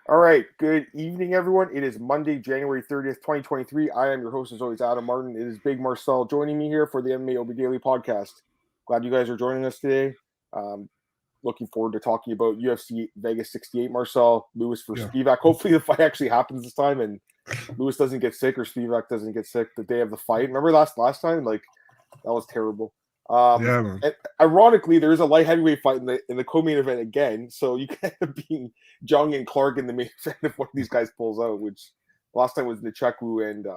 All right, good evening, everyone. It is Monday, January 30th, 2023. I am your host, as always, Adam Martin. It is Big Marcel joining me here for the MMAOB Daily Podcast. Glad you guys are joining us today. Looking forward to talking about UFC Vegas 68, Marcel, Lewis for Spivac. Hopefully the fight actually happens this time and Lewis doesn't get sick or Spivac doesn't get sick the day of the fight. Remember last time? Like, that was terrible. Man. And ironically, there is a light heavyweight fight in the co-main event again, so you can end up being Jung and Clark in the main event if one of these guys pulls out, which last time was Nicheku and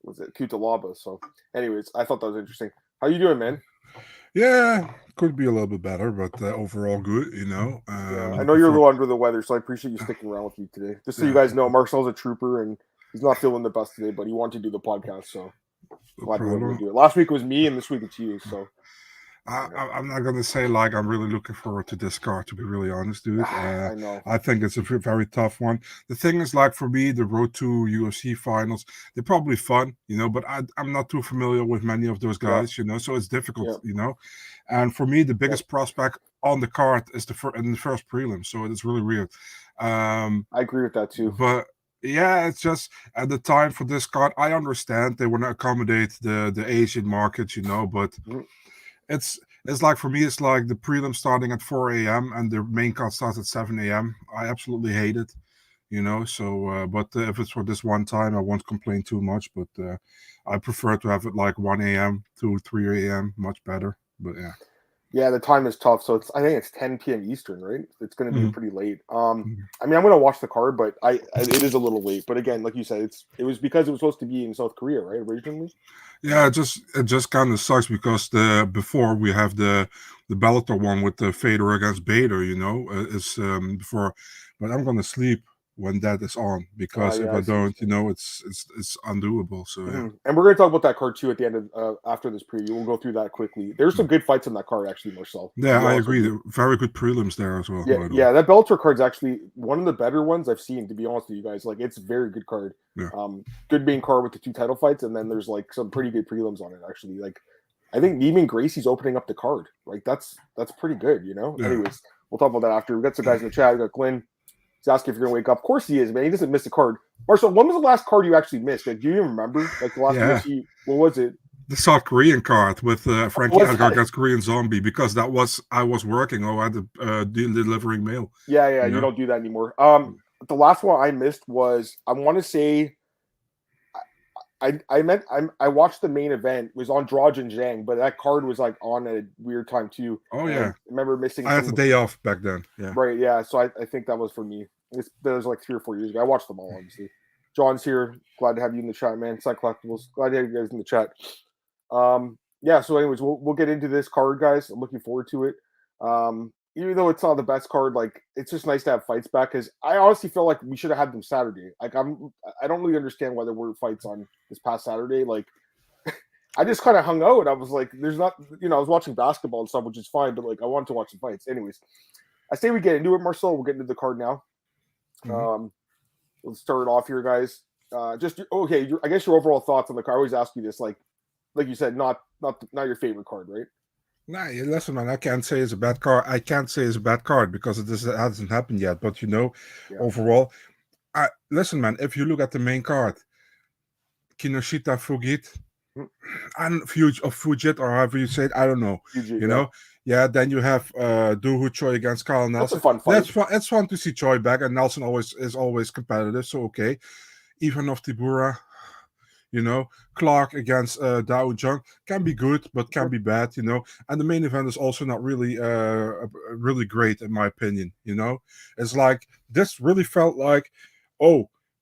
was it Kutalaba. So, anyways, I thought that was interesting. How you doing, man? Yeah, could be a little bit better, but overall good, Yeah, I know you're a little under the weather, so I appreciate you sticking around with me today. Just so you guys know, Marcel's a trooper and he's not feeling the best today, but he wanted to do the podcast, so glad we were able to do it. Last week was me, and this week it's you. So I'm not gonna say like I'm really looking forward to this card, to be really honest, dude. I know. I think it's a very tough one. The thing is, like for me, the road to UFC finals, they're probably fun, but I'm not too familiar with many of those guys, so it's difficult, And for me, the biggest prospect on the card is in the first prelim, so it's really weird. I agree with that too. But yeah, it's just at the time for this card, I understand they want to accommodate the Asian market, but it's like for me, it's like the prelim starting at 4 a.m. and the main card starts at 7 a.m. I absolutely hate it, So, but if it's for this one time, I won't complain too much. But I prefer to have it like 1 a.m. to 3 a.m. Much better. But yeah. Yeah, the time is tough. So I think it's 10 p.m. Eastern, right? It's going to be pretty late. I mean, I'm going to watch the card, but it is a little late. But again, like you said, it was because it was supposed to be in South Korea, right? Originally. Yeah, it just kind of sucks because before we have the Bellator one with the Fader against Bader, is before. But I'm gonna sleep when that is on because if I don't, it's undoable. So yeah. And we're going to talk about that card too at the end of after this preview. We'll go through that quickly. There's some good fights on that card, actually, Marcel. Yeah, I agree. Very good prelims there as well. Yeah, that Bellator card's actually one of the better ones I've seen. To be honest with you guys, like it's a very good card. Yeah. Good main card with the 2 title fights, and then there's like some pretty good prelims on it. Actually, like I think Neiman Gracie's opening up the card. Like that's pretty good. Yeah. Anyways, we'll talk about that after. We got some guys in the chat. We got Glenn. He's asking if you're gonna wake up. Of course he is, man. He doesn't miss a card. Marcel, when was the last card you actually missed? Like, do you even remember? Like the last what was it? The South Korean card with Frankie Edgar against Korean Zombie, because I was working or at the delivering mail. Yeah, you don't do that anymore. The last one I missed was, I want to say, I watched the main event. It was on Draj and Zhang, but that card was like on at a weird time too. Oh yeah, I remember missing. I had the day off back then. Yeah, right. Yeah, so I think that was for me. That was like 3 or 4 years ago. I watched them all, obviously. John's here. Glad to have you in the chat, man. Side Collectibles. Glad to have you guys in the chat. Yeah. So, anyways, we'll get into this card, guys. I'm looking forward to it. Even though it's not the best card, like it's just nice to have fights back, because I honestly feel like we should have had them Saturday. Like I don't really understand why there were fights on this past Saturday. Like I just kind of hung out. I was like, there's not, I was watching basketball and stuff, which is fine, but like I wanted to watch the fights. Anyways, I say we get into it, Marcel. We'll get into the card now. Let's start it off here, guys. Just okay. I guess your overall thoughts on the card. I always ask you this, like you said, not your favorite card, right? Nah, listen, man. I can't say it's a bad card. I can't say it's a bad card because it hasn't happened yet. But overall, listen, man. If you look at the main card, Kinoshita, Fugitt, and Fugitt, or however you say it, I don't know. Fugitt, yeah. Then you have Dooho Choi against Carl Nelson. That's a fun fight. That's fun. It's fun to see Choi back, and Nelson is always competitive. So okay, Ivanov Tibura. Clark against Dao Jung can be good, but can be bad, And the main event is also not really really great, in my opinion, It's like, this really felt like,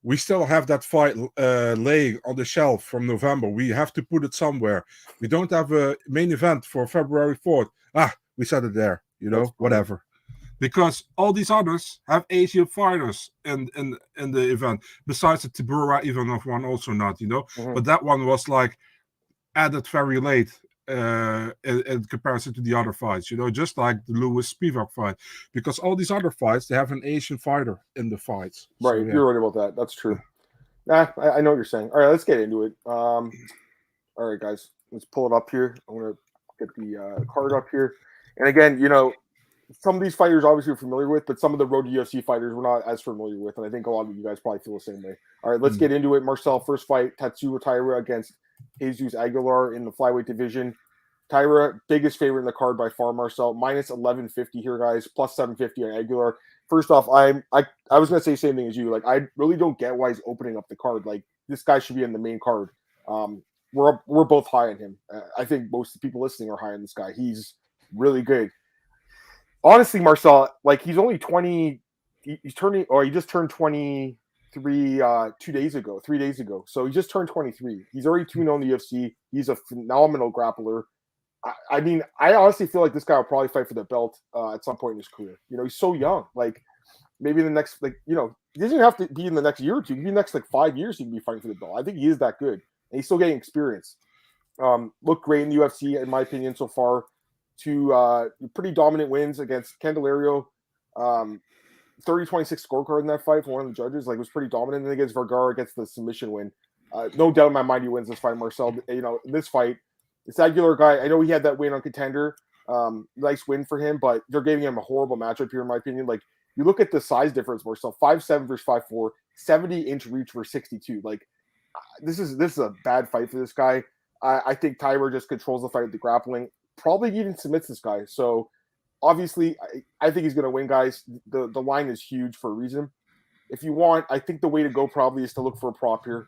we still have that fight laying on the shelf from November. We have to put it somewhere. We don't have a main event for February 4th. We set it there, whatever. Because all these others have Asian fighters in the event. Besides the Tibura Ivanov one, also not, But that one was like added very late in comparison to the other fights, just like the Lewis Spivac fight. Because all these other fights, they have an Asian fighter in the fights. Right, so, you're right about that. That's true. I know what you're saying. All right, let's get into it. All right, guys, let's pull it up here. I'm going to get the card up here. And again, some of these fighters obviously we're familiar with, but some of the road to UFC fighters we're not as familiar with, and I think a lot of you guys probably feel the same way. All right, let's get into it. Marcel, first fight, Tatsuro Taira against Jesus Aguilar in the flyweight division. Taira, biggest favorite in the card by far, Marcel, minus 1150 here, guys, plus 750 on Aguilar. First off, I was gonna say the same thing as you. Like, I really don't get why he's opening up the card. Like, this guy should be in the main card. We're both high on him. I think most of the people listening are high on this guy. He's really good. Honestly, Marcel, like, he's only 20. He just turned 23 3 days ago. So he just turned 23. He's already 2-0 in the UFC. He's a phenomenal grappler. I mean, I honestly feel like this guy will probably fight for the belt at some point in his career. You know, he's so young. Like, maybe in the next, like, you know, he doesn't have to be in the next year or two. Maybe the next, like, 5 years he can be fighting for the belt. I think he is that good. And he's still getting experience. Looked great in the UFC, in my opinion, so far. Two pretty dominant wins against Candelario. 30-26 scorecard in that fight for one of the judges. Like, it was pretty dominant. And then against Vergara gets the submission win. No doubt in my mind he wins this fight, Marcel. You know, in this fight, this Aguilar guy, I know he had that win on Contender. Nice win for him, but they're giving him a horrible matchup here, in my opinion. Like, you look at the size difference, Marcel, 5'7" versus 5'4", 70-inch reach versus 62. Like, this is a bad fight for this guy. I think Taira just controls the fight with the grappling. Probably even submits this guy. So, obviously, I think he's going to win, guys. The line is huge for a reason. If you want, I think the way to go probably is to look for a prop here.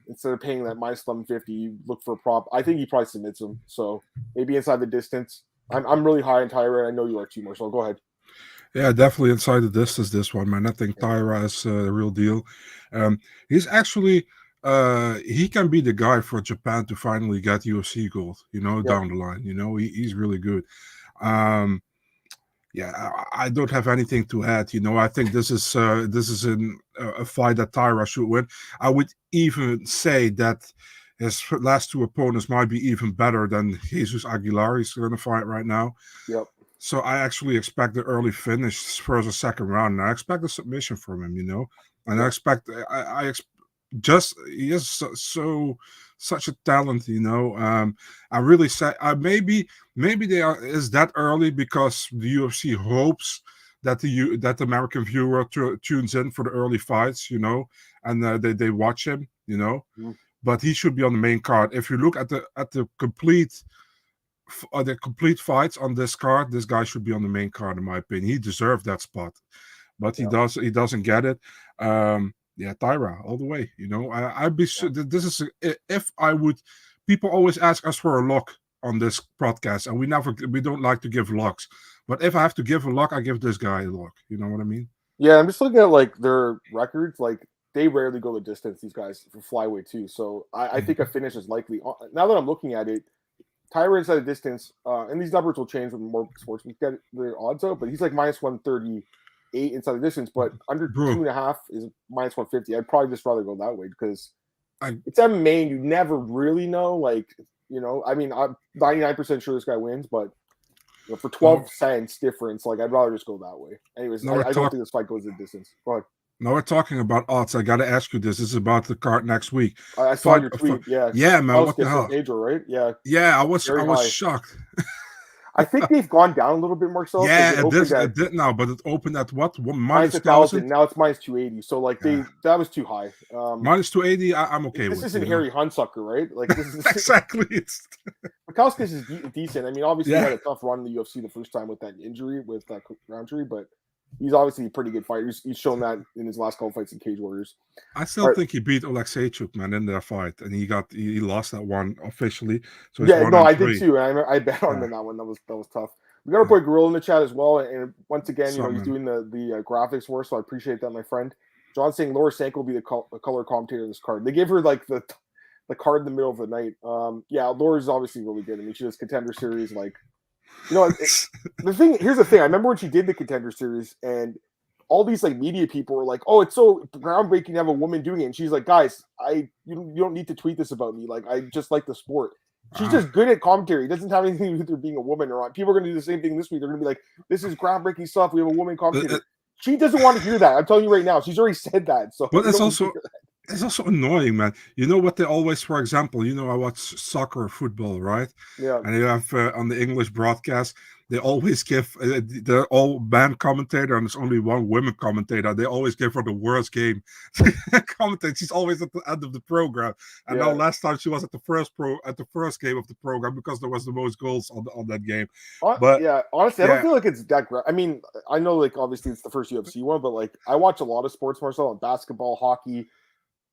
Instead of paying that minus 1150, you look for a prop. I think he probably submits him. So, maybe inside the distance. I'm really high on Taira. I know you are too, Marcel. Go ahead. Yeah, definitely inside the distance, this one, man. I think Taira is the real deal. He's actually... he can be the guy for Japan to finally get UFC gold, you know, down the line. You know, he's really good. I don't have anything to add. You know, I think this is a fight that Taira should win. I would even say that his last two opponents might be even better than Jesus Aguilar. He's going to fight right now. Yep. So I actually expect the early finish first or second round. And I expect a submission from him, you know, and I expect he is such a talent, you know. I really say maybe they are is that early because the UFC hopes that the American viewer tunes in for the early fights, you know, and they watch him, you know. But he should be on the main card. If you look at the complete fights on this card, this guy should be on the main card, in my opinion. He deserved that spot, but he doesn't get it. Yeah, Taira all the way. You know, I'd be. This is if I would. People always ask us for a lock on this podcast, and we don't like to give locks. But if I have to give a lock, I give this guy a lock. You know what I mean? Yeah, I'm just looking at like their records. Like, they rarely go the distance. These guys for flyweight too. So I think a finish is likely. Now that I'm looking at it, Taira inside the distance, and these numbers will change when more sports we get the odds out. But he's like minus 138 inside the distance, but under 2.5 is minus 150. I'd probably just rather go that way because it's MMA and you never really know. Like, you know, I mean, I'm 99% sure this guy wins, but you know, for 12 cents difference, like, I'd rather just go that way. Anyways, I don't think this fight goes the distance. Go ahead. Now we're talking about odds. I got to ask you this. This is about the card next week. I saw your tweet. Yeah, man. What the hell? Major, right? Yeah. I was shocked. I think they've gone down a little bit more. So it did now, but it opened at what? Minus 1,000. Now it's minus 280. So like that was too high. Minus 280. I'm okay with. This isn't Harry Hunsucker, right? Like, this is exactly. Mikauskis is decent. I mean, obviously he had a tough run in the UFC the first time with that injury with that Roundtree, but he's obviously a pretty good fighter. He's shown that in his last couple fights in Cage Warriors. I still think he beat Oleksiejczuk, man, in that fight, and he lost that one officially. So I did too. I bet on him in that one. That was tough. We got our boy Gorilla in the chat as well, and once again, you know, he's doing the graphics for us, so I appreciate that, my friend. John saying Laura Sanko will be the color commentator in this card. They gave her like the card in the middle of the night. Laura's obviously really good. I mean, she does Contender Series, like. You know, here's the thing. I remember when she did the Contender Series, and all these like media people were like, "Oh, it's so groundbreaking to have a woman doing it." And she's like, "Guys, you don't need to tweet this about me. Like, I just like the sport." She's just good at commentary. It doesn't have anything to do with her being a woman or not. People are going to do the same thing this week. They're going to be like, "This is groundbreaking stuff. We have a woman commentator." She doesn't want to hear that. I'm telling you right now. She's already said that. So, but it's also annoying, man. You know what they always, for example, you know, I watch soccer, football, right? Yeah. And you have on the English broadcast, they always give they're all man commentator and there's only one women commentator. They always give her the worst game commentate. She's always at the end of the program. And now last time she was at the first game of the program because there was the most goals on that game. But yeah, honestly, I don't feel like it's that great. I mean, I know like obviously it's the first UFC one, but like I watch a lot of sports, Marcel, and basketball, hockey.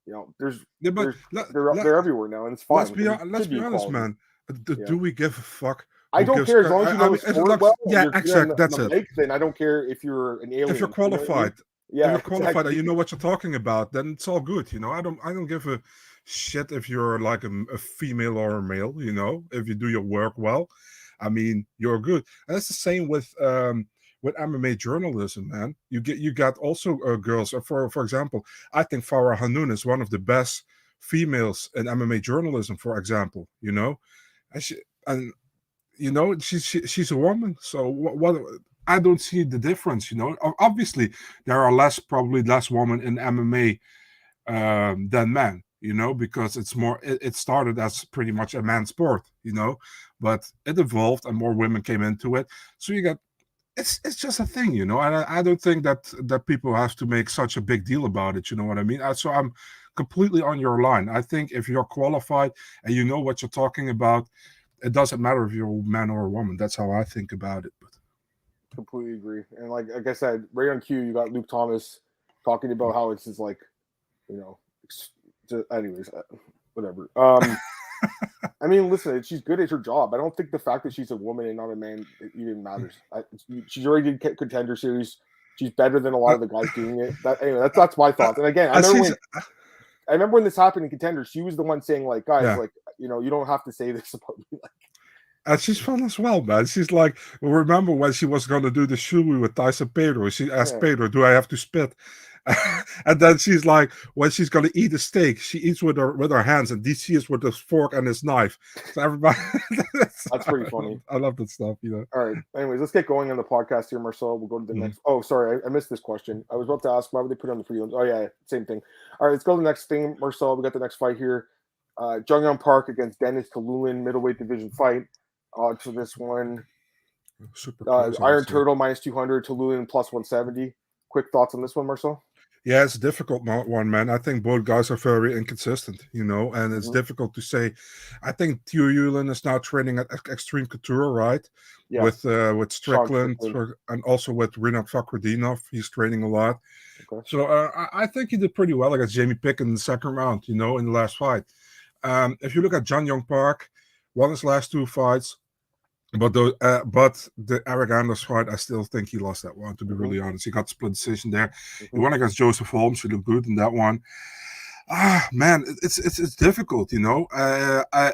You know, they're everywhere now, and it's fine. Let's be honest, man. Do we give a fuck? I don't care as long as you know the sport well. Yeah, exactly. That's it. Then I don't care if you're an alien. If you're qualified, if you're qualified and you know what you're talking about, then it's all good. You know, I don't give a shit if you're like a female or a male. You know, if you do your work well, I mean, you're good. And that's the same with MMA journalism, man. You got also girls. For example, I think Farah Hanoun is one of the best females in MMA journalism. For example, you know, and you know, she's a woman, so what I don't see the difference. You know, obviously there are probably less women in MMA than men. You know, because it's more. It started as pretty much a man's sport. You know, but it evolved and more women came into it. So you got. It's just a thing, you know, and I don't think that people have to make such a big deal about it. You know what I mean? So I'm completely on your line. I think if you're qualified and you know what you're talking about, it doesn't matter if you're a man or a woman. That's how I think about it. But completely agree. And like I said, right on cue, you got Luke Thomas talking about how it's just like, you know, anyways, whatever. I mean, listen, she's good at her job. I don't think the fact that she's a woman and not a man even matters. She's already did Contender Series. She's better than a lot of the guys doing it. That's my thoughts. And again, I remember when this happened in Contender, she was the one saying, like, guys, like, you know, you don't have to say this about me. Like, and she's fun as well, man. She's like, remember when she was going to do the shoey with Tyson Pedro? She asked Pedro, do I have to spit? And then she's like, when she's going to eat a steak, she eats with her hands, and DC is with his fork and his knife. So everybody, that's pretty funny. I love that stuff, you know. All right. Anyways, let's get going on the podcast here, Marcel. We'll go to the next. Oh, sorry, I missed this question. I was about to ask why would they put it on the prelims. Oh yeah, same thing. All right, let's go to the next thing, Marcel. We got the next fight here. JeongYeong Park against Denis Tiuliulin, middleweight division fight. To this one, super close, Iron Turtle minus 200, Tiuliulin plus 170. Quick thoughts on this one, Marcel? Yeah, it's a difficult one, man. I think both guys are very inconsistent, you know, and it's difficult to say. I think Tiuliulin is now training at Extreme Couture, right? Yeah. With Strickland and also with Rinat Fakhretdinov. He's training a lot. Okay. So I think he did pretty well against Jamie Pickett in the second round, you know, in the last fight. If you look at JeongYeong Park, won his last two fights. But the Eric Anders fight, I still think he lost that one, to be really honest. He got split decision there. He won against Joseph Holmes. He looked good in that one. Man, it's difficult, you know.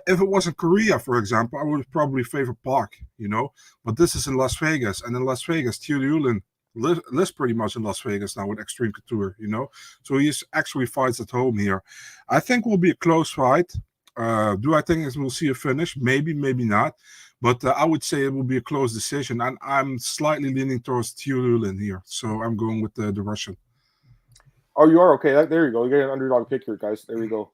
If it was in Korea, for example, I would probably favor Park, you know. But this is in Las Vegas. And in Las Vegas, Tiuliulin lives pretty much in Las Vegas now with Extreme Couture, you know. So he actually fights at home here. I think it will be a close fight. Do I think we'll see a finish? Maybe, maybe not. But I would say it will be a close decision, and I'm slightly leaning towards Tiuliulin here, so I'm going with the Russian. Oh, you are? Okay, there you go. You get an underdog pick here, guys. There we go.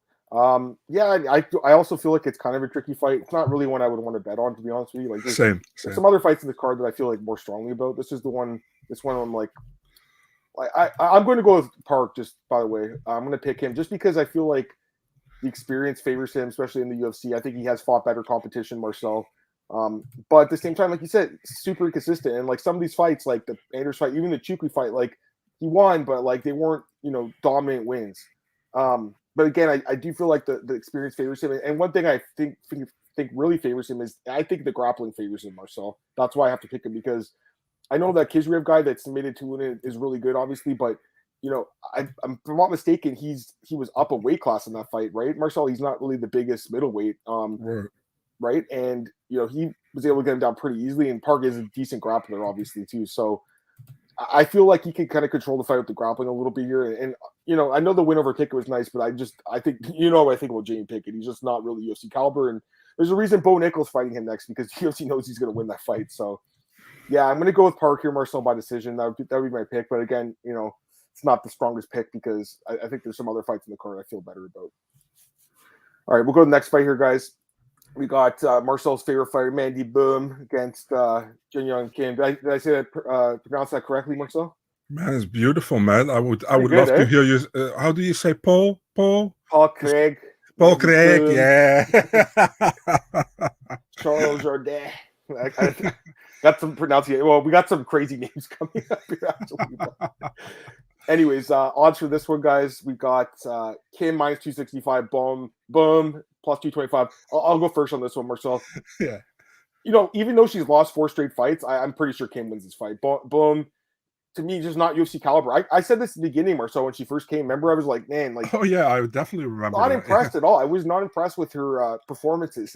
Yeah, I also feel like it's kind of a tricky fight. It's not really one I would want to bet on, to be honest with you. Like, there's some other fights in the card that I feel like more strongly about. This is the one. This one I'm like I'm going to go with Park. Just by the way, I'm going to pick him just because I feel like the experience favors him, especially in the UFC. I think he has fought better competition, Marcel. But at the same time, like you said, super inconsistent. And like some of these fights, like the Anders fight, even the Chukwi fight, like he won, but like they weren't, you know, dominant wins. But again, I do feel like the experience favors him. And one thing I think really favors him is I think the grappling favors him, Marcel. That's why I have to pick him, because I know that Kizriev guy that submitted to Luna is really good, obviously, but you know, I'm if I'm not mistaken, he was up a weight class in that fight, right? Marcel, he's not really the biggest middleweight. Right. And, you know, he was able to get him down pretty easily. And Park is a decent grappler, obviously, too. So I feel like he can kind of control the fight with the grappling a little bit here. And, you know, I know the win over Pickett was nice, but I think, you know, what I think about Jamie Pickett. He's just not really UFC caliber. And there's a reason Bo Nickal's fighting him next, because UFC knows he's going to win that fight. So, yeah, I'm going to go with Park here, Marcel, by decision. That would be my pick. But again, you know, it's not the strongest pick because I think there's some other fights in the card I feel better about. All right, we'll go to the next fight here, guys. We got Marcel's favorite fighter, Mandy Bohm, against JeongYeong Kim. Did I say that, pronounce that correctly, Marcel? Man, it's beautiful, man. I would Good, love to eh? hear you. How do you say Paul? Paul Craig. Paul Mandy Craig, Bohm, yeah. Charles Jourdain. I got some pronunciation. Well, we got some crazy names coming up here, actually. Anyways, odds for this one, guys. We got Kim minus 265, Bohm plus 225. I'll go first on this one, Marcel. Yeah. You know, even though she's lost 4 straight fights, I'm pretty sure Kim wins this fight. Bohm, to me, just not UFC caliber. I said this at the beginning, Marcel, when she first came. Remember, I was like, man, like, Oh yeah, I definitely remember. not that. impressed at all. I was not impressed with her performances.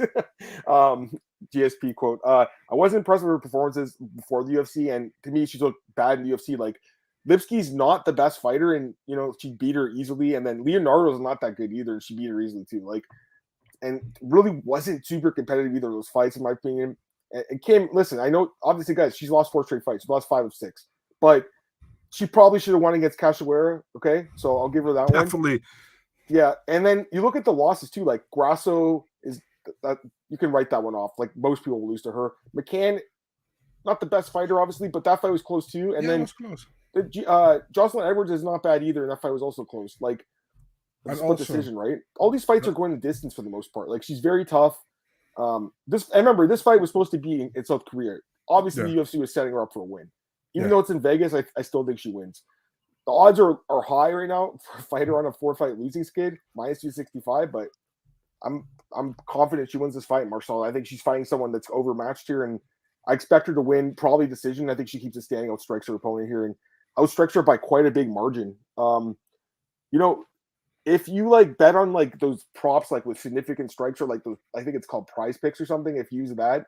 GSP quote. I wasn't impressed with her performances before the UFC, and to me, she's looked bad in the UFC. Like, Lipsky's not the best fighter, and you know she beat her easily. And then Leonardo's not that good either. She beat her easily too. Like, and really wasn't super competitive either of those fights, in my opinion. And Kim, listen, I know obviously, guys, she's lost 4 straight fights. She's lost 5 of 6, but she probably should have won against Cachoeira. Okay, so I'll give her that one. Definitely. Yeah, and then you look at the losses too. Like Grasso is that you can write that one off. Like most people will lose to her. McCann, not the best fighter, obviously, but that fight was close too. And Yeah, then it was close. Jocelyn Edwards is not bad either, and that fight was also close. Like a And split also- decision, right? All these fights are going the distance for the most part. Like she's very tough. I remember this fight was supposed to be in South Korea. Obviously, the UFC was setting her up for a win. Even though it's in Vegas, I still think she wins. The odds are high right now for a fighter on a 4-fight losing skid, minus 265. But I'm confident she wins this fight, Marcel. I think she's fighting someone that's overmatched here, and I expect her to win, probably decision. I think she keeps it standing, outstrikes her opponent here, and outstrikes her by quite a big margin. You know, if you like bet on like those props, like with significant strikes, or like those, I think it's called Prize Picks or something. If you use that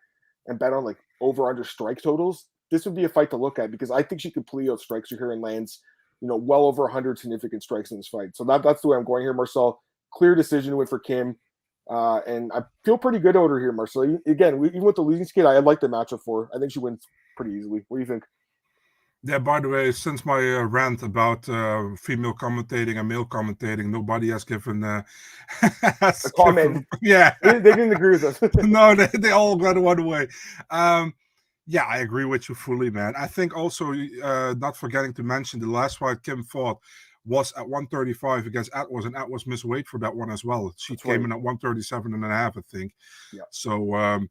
and bet on like over under strike totals, this would be a fight to look at because I think she completely outstrikes her here and lands, you know, well over 100 significant strikes in this fight. So that's the way I'm going here, Marcel. Clear decision win for Kim. And I feel pretty good over here, Marcel. Again, even with the losing skid, I like the matchup for her. I think she wins pretty easily. What do you think? Yeah, by the way, since my rant about female commentating and male commentating, nobody has given A comment. Yeah. They didn't agree with us. No, they all got one way. Yeah, I agree with you fully, man. I think also, not forgetting to mention, the last fight Kim fought was at 135 against Atwas, and Atwas missed weight for that one as well. She came in at 137.5, I think. Yeah. So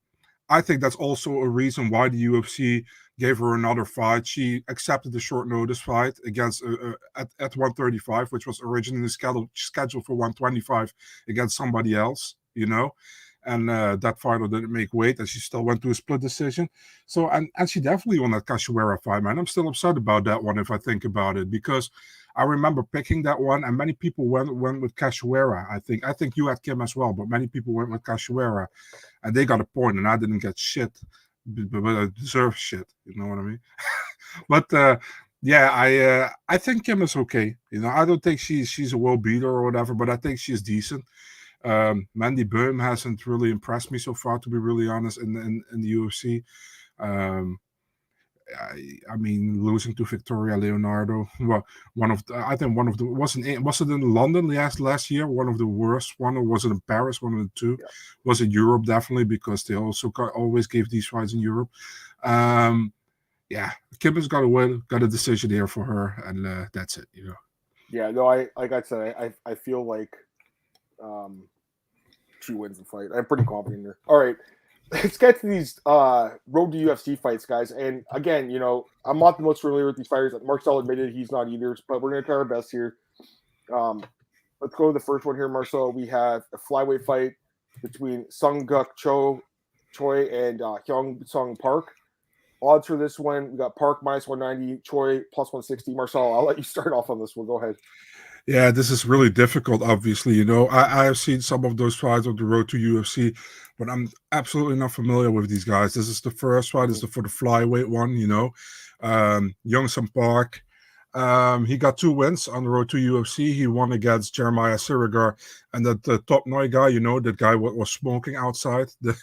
I think that's also a reason why the UFC gave her another fight. She accepted the short notice fight against at 135, which was originally scheduled for 125 against somebody else, you know. And that fighter didn't make weight, and she still went to a split decision. So, and she definitely won that Cachoeira fight, man. I'm still upset about that one if I think about it, because I remember picking that one, and many people went with Cachoeira. I think you had Kim as well, but many people went with Cachoeira, and they got a point, and I didn't get shit, but I deserve shit. You know what I mean? But yeah, I think Kim is okay. You know, I don't think she's a world beater or whatever, but I think she's decent. Mandy Bohm hasn't really impressed me so far, to be really honest, in the UFC. I mean, losing to Victoria Leonardo, well, was it in London last year? One of the worst one, or was it in Paris? One of the two. Yeah. Was it Europe? Definitely, because they also always gave these fights in Europe. Yeah, Kim has got a decision here for her, and that's it. You know. Yeah, no, I feel like she wins the fight. I'm pretty confident in her. All right, let's get to these road to UFC fights, guys. And again, you know, I'm not the most familiar with these fighters. Marcel admitted he's not either, but we're gonna try our best here. Let's go to the first one here, Marcel. We have a flyweight fight between SeungGuk Choi and HyunSung Park. Odds for this one, we got Park minus 190, Choi plus 160. Marcel, I'll let you start off on this one. Go ahead. Yeah, this is really difficult, obviously. You know, I have seen some of those fights on the road to UFC, but I'm absolutely not familiar with these guys. This is the first fight. This is for the flyweight one, you know. HyunSung Park. He got 2 wins on the road to UFC. He won against Jeremiah Serghei and that top Noi guy, you know, that guy was smoking outside. Yeah,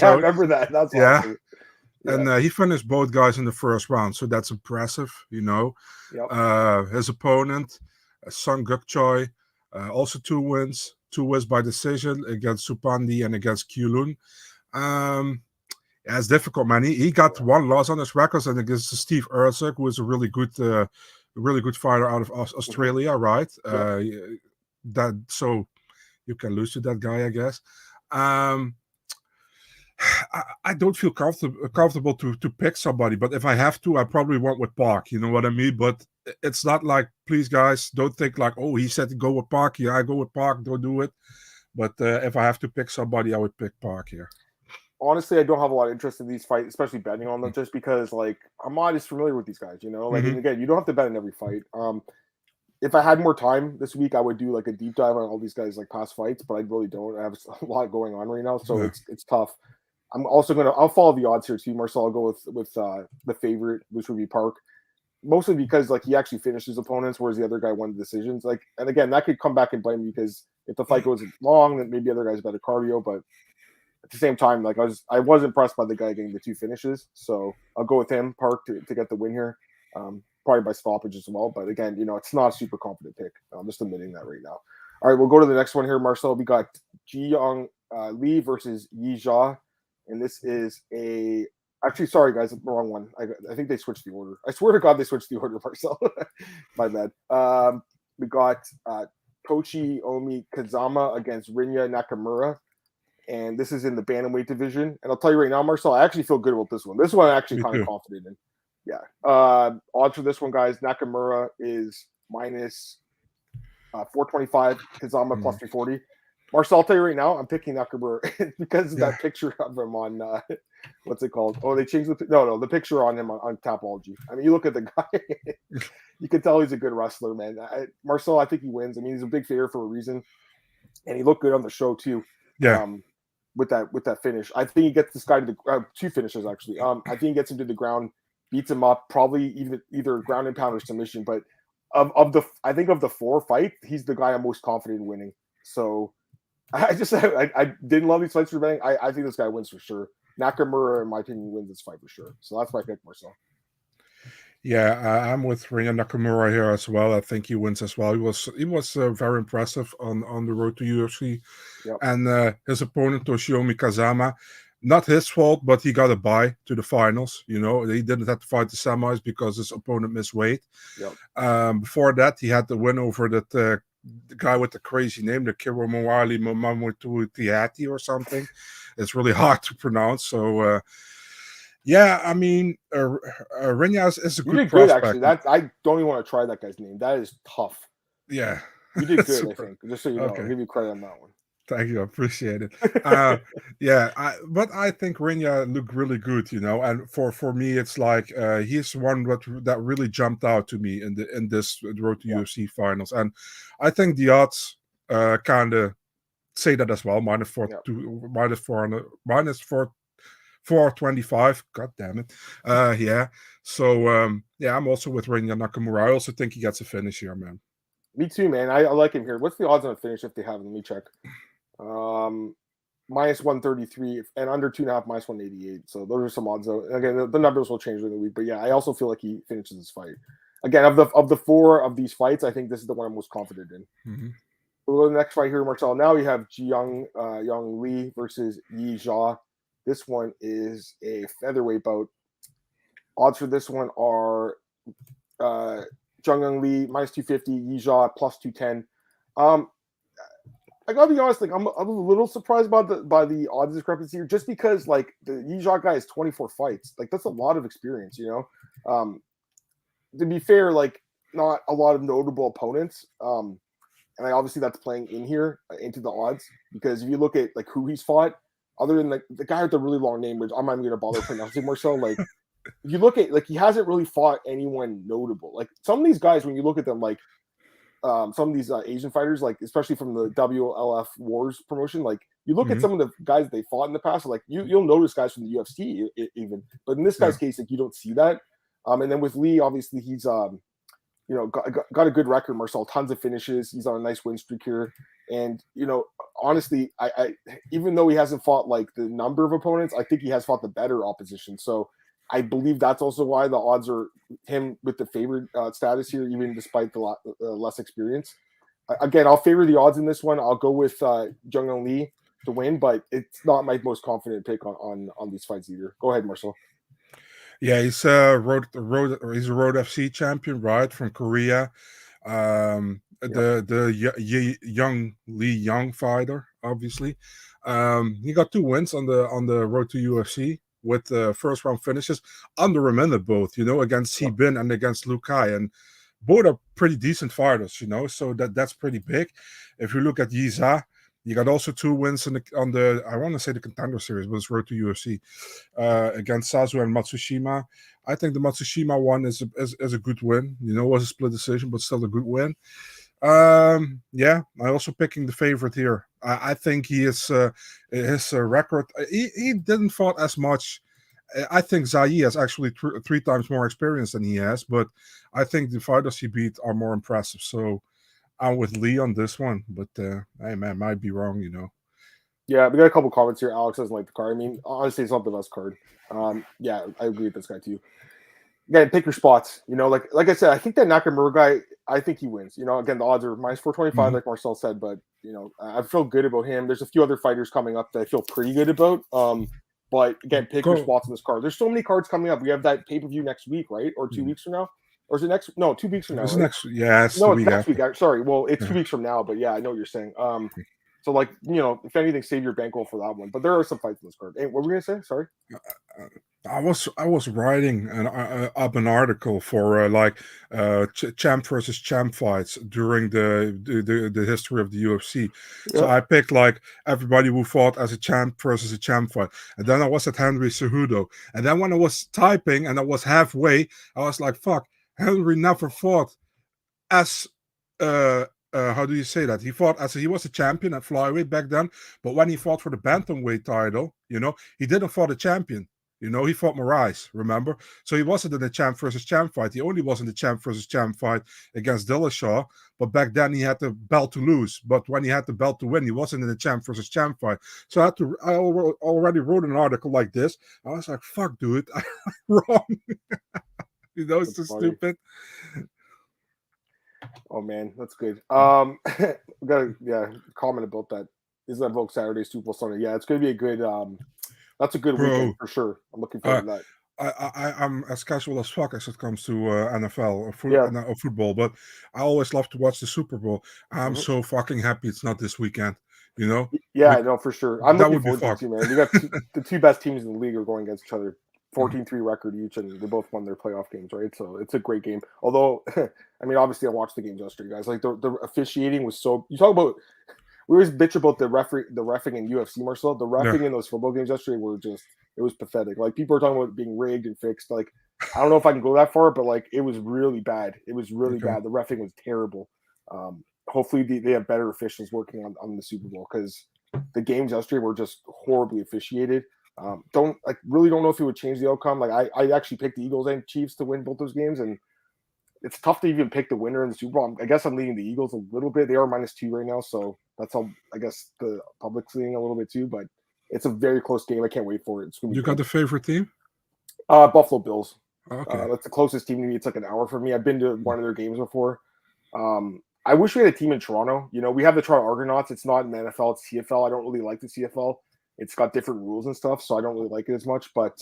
I remember that. That's awesome. Yeah. And he finished both guys in the first round, so that's impressive, you know. Yep. His opponent, SeungGuk Choi, also 2 wins. 2 wins by decision against Supandi and against Kyulun. Yeah, it's difficult, man. He got 1 loss on his records, and against Steve Erzog, who is a really good fighter out of Australia, right? That so you can lose to that guy, I guess. I don't feel comfortable to pick somebody, but if I have to, I probably went with Park. You know what I mean? But it's not like, please, guys, don't think like, oh, he said to go with Park. Yeah, I go with Park. Don't do it. But if I have to pick somebody, I would pick Park here. Honestly, I don't have a lot of interest in these fights, especially betting on them, just because like I'm not as familiar with these guys. You know, like and again, you don't have to bet in every fight. If I had more time this week, I would do like a deep dive on all these guys like past fights, but I really don't. I have a lot going on right now, so it's tough. I'm also I'll follow the odds here too, Marcel. I'll go with the favorite, which would be Park, mostly because like he actually finished his opponents, whereas the other guy won the decisions. Like, and again, that could come back and bite me because if the fight goes long, then maybe other guys better cardio. But at the same time, like I was impressed by the guy getting the 2 finishes, so I'll go with him, Park, to get the win here. Probably by stoppage as well. But again, you know, it's not a super confident pick. I'm just admitting that right now. All right, we'll go to the next one here, Marcel. We got Ji-Yeon Lee versus Yi Jia. And this is actually, sorry, guys, the wrong one. I think they switched the order. I swear to God, they switched the order, Marcel. My bad. We got Toshiomi Kazama against Rinya Nakamura. And this is in the bantamweight division. And I'll tell you right now, Marcel, I actually feel good about this one. This one I'm actually kind of confident in. Yeah. Odds for this one, guys. Nakamura is minus 425. Kazama plus 340. Marcel, I'll tell you right now, I'm picking Nakamura because of that picture of him on what's it called? Oh, they changed the picture on him on Tapology. I mean, you look at the guy, you can tell he's a good wrestler, man. Marcel, I think he wins. I mean, he's a big favorite for a reason, and he looked good on the show too. Yeah. With that finish, I think he gets this guy to the 2 finishes actually. I think he gets him to the ground, beats him up, probably either ground and pound or submission. But of the 4 fights, he's the guy I'm most confident in winning. So. I didn't love these fights for betting. I think this guy wins for sure. Nakamura, in my opinion, wins this fight for sure. So that's my pick, Marcel. Yeah, I'm with Rinya Nakamura here as well. I think he wins as well. He was very impressive on the road to UFC. Yep. And his opponent, Toshiomi Kazama, not his fault, but he got a bye to the finals. You know, he didn't have to fight the semis because his opponent missed weight. Yep. Before that, he had the win over the guy with the crazy name, the Kiromawali Mamutu Tiati or something. It's really hard to pronounce. So, yeah, I mean, Rinya is a good prospect. Actually. I don't even want to try that guy's name. That is tough. Yeah. You did good, I think. Just so you know. I'll give you credit on that one. Thank you, I appreciate it. But I think Rinya looked really good, you know. And for me, it's like he's one that really jumped out to me in this road to UFC finals, and I think the odds kind of say that as well. Minus 425. God damn it. Yeah. So I'm also with Rinya Nakamura. I also think he gets a finish here, man. Me too, man. I like him here. What's the odds on a finish if they have him? Let me check. Minus 133 and under 2.5, minus 188. So those are some odds though. Again, the numbers will change during the week, but yeah, I also feel like he finishes this fight. Again, of the 4 of these fights, I think this is the one I'm most confident in. We'll go to the next fight here, Marcel. Now we have JeongYeong Lee versus Yi Jia. This one is a featherweight bout. Odds for this one are JeongYeong Lee minus 250, Yi Jia plus 210. I gotta be honest, like I'm a little surprised by the odds discrepancy here, just because like the Yi Jia guy has 24 fights. Like that's a lot of experience, you know. To be fair, like not a lot of notable opponents. And obviously that's playing in here into the odds, because if you look at like who he's fought, other than like the guy with the really long name, which I'm not even gonna bother pronouncing more so, like if you look at like he hasn't really fought anyone notable. Like some of these guys, when you look at them, like some of these Asian fighters, like especially from the WLF Wars promotion, like you look at some of the guys they fought in the past, like you'll notice guys from the UFC even, but in this guy's case, like you don't see that. And then with Lee, obviously he's you know, got a good record, Marcel, tons of finishes. He's on a nice win streak here, and you know, honestly, I even though he hasn't fought like the number of opponents, I think he has fought the better opposition. So I believe that's also why the odds are him with the favorite status here, even despite the less experience. again, I'll favor the odds in this one. I'll go with JeongYeong Lee to win, but it's not my most confident pick on these fights either. Go ahead, Marcel. Yeah, he's he's a road FC champion, right, from Korea. The young Lee Young fighter, obviously. He got 2 wins on the road to UFC with first round finishes under a minute both, against Si-Bin and against Lu Kai, and both are pretty decent fighters, so that's pretty big. If you look at Yiza, you got also 2 wins on the I want to say the contender series, but it's road to UFC against Sazu and Matsushima. I think the Matsushima one is a good win. Was a split decision, but still a good win. Yeah, I also picking the favorite here. I think he is his record. He didn't fought as much. I think Zai has actually 3 times more experience than he has, but I think the fighters he beat are more impressive. So I'm with Lee on this one, but hey man, might be wrong, Yeah, we got a couple comments here. Alex doesn't like the card. I mean, honestly, it's not the best card. Yeah, I agree with this guy too. Again, pick your spots. Like I said, I think that Nakamura guy, I think he wins. Again, the odds are minus 425, like Marcel said, but I feel good about him. There's a few other fighters coming up that I feel pretty good about. But again, pick your spots in this card. There's so many cards coming up. We have that pay-per-view next week, right? Or 2 weeks from now? Or is it next? No, 2 weeks from now. It's right? next. Yeah, it's no, the it's week next after. week. Sorry. Well, it's 2 weeks from now, but yeah, I know what you're saying. So if anything, save your bankroll for that one. But there are some fights in this card. Hey, what were we gonna say? Sorry. I was writing up an article for champ versus champ fights during the history of the UFC. So I picked everybody who fought as a champ versus a champ fight, and then I was at Henry Cejudo, and then when I was typing and I was halfway, I was like, "Fuck, Henry never fought as." How do you say that? He was a champion at flyweight back then, but when he fought for the bantamweight title, he didn't fight a champion. He fought Moraes, remember? So he wasn't in the champ versus champ fight. He only was in the champ versus champ fight against Dillashaw. But back then he had the belt to lose. But when he had the belt to win, he wasn't in the champ versus champ fight. So I already wrote an article like this. I was like, fuck, dude, I'm wrong. It's so stupid. Oh man, that's good. We got a comment about that. Isn't that Vogue Saturday, Super Bowl Sunday? Yeah, it's gonna be a good that's a good weekend for sure. I'm looking forward to that. I'm as casual as fuck as it comes to NFL or football, but I always love to watch the Super Bowl. I'm so fucking happy it's not this weekend. Yeah, I know for sure. I'm looking forward to it too, man. We got the 2 best teams in the league are going against each other. 14-3 record each, and they both won their playoff games, right? So it's a great game. Although, I mean, obviously, I watched the games yesterday, guys. The officiating was so. You talk about. We always bitch about the reffing in UFC, Marcel. The reffing in those football games yesterday were just. It was pathetic. People are talking about it being rigged and fixed. I don't know if I can go that far, but it was really bad. It was really bad. The reffing was terrible. Hopefully, they have better officials working on the Super Bowl because the games yesterday were just horribly officiated. Really don't know if it would change the outcome. I actually picked the Eagles and Chiefs to win both those games, and it's tough to even pick the winner in the Super Bowl. I guess I'm leading the Eagles a little bit. They are -2 right now, so that's how I guess the public's leading a little bit too. But it's a very close game. I can't wait for it. It's gonna be got the favorite team? Buffalo Bills. Okay, that's the closest team to me. It's an hour for me. I've been to one of their games before. I wish we had a team in Toronto. We have the Toronto Argonauts. It's not in the NFL. It's CFL. I don't really like the CFL. It's got different rules and stuff, so I don't really like it as much. But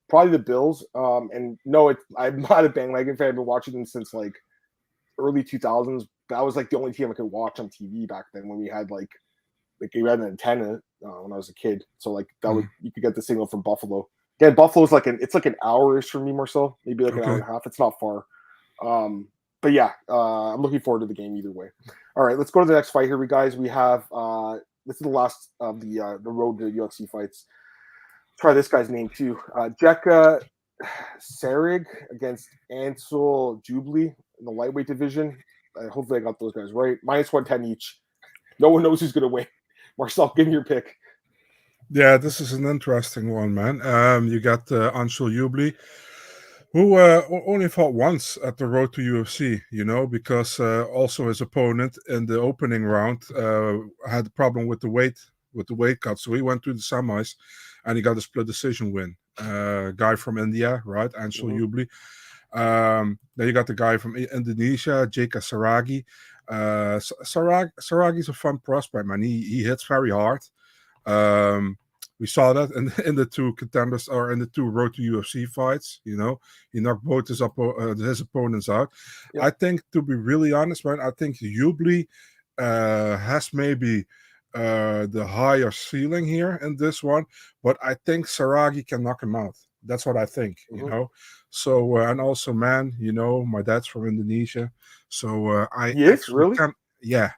probably the Bills. And no, I'm not a bandwagon fan. I've been watching them since early 2000s. That was the only team I could watch on TV back then when we had you had an antenna when I was a kid. So that would you could get the signal from Buffalo. Again, Buffalo's it's an hour-ish from me, Marcel. Maybe an hour and a half. It's not far. But yeah, I'm looking forward to the game either way. All right, let's go to the next fight here, guys. We have this is the last of the road to UFC fights. Try this guy's name too. Jeka Serghei against Anshul Jubli in the lightweight division. Hopefully I got those guys right. -110 each. No one knows who's going to win. Marcel, give me your pick. Yeah, this is an interesting one, man. You got Anshul Jubli, who only fought once at the road to UFC, because also his opponent in the opening round had a problem with the weight cut, so he went to the semis and he got a split decision win. Guy from India, right? Anshul Jubli. Then you got the guy from Indonesia, Jeka Saragih. Saragi's a fun prospect, man. He hits very hard. We saw that in the two contenders or in the two road to UFC fights. He knocked both his opponents out. Yep. I think, to be really honest, man, I think Jubli has maybe the higher ceiling here in this one, but I think Saragih can knock him out. That's what I think, So, and also, man, my dad's from Indonesia, so I really can, yeah.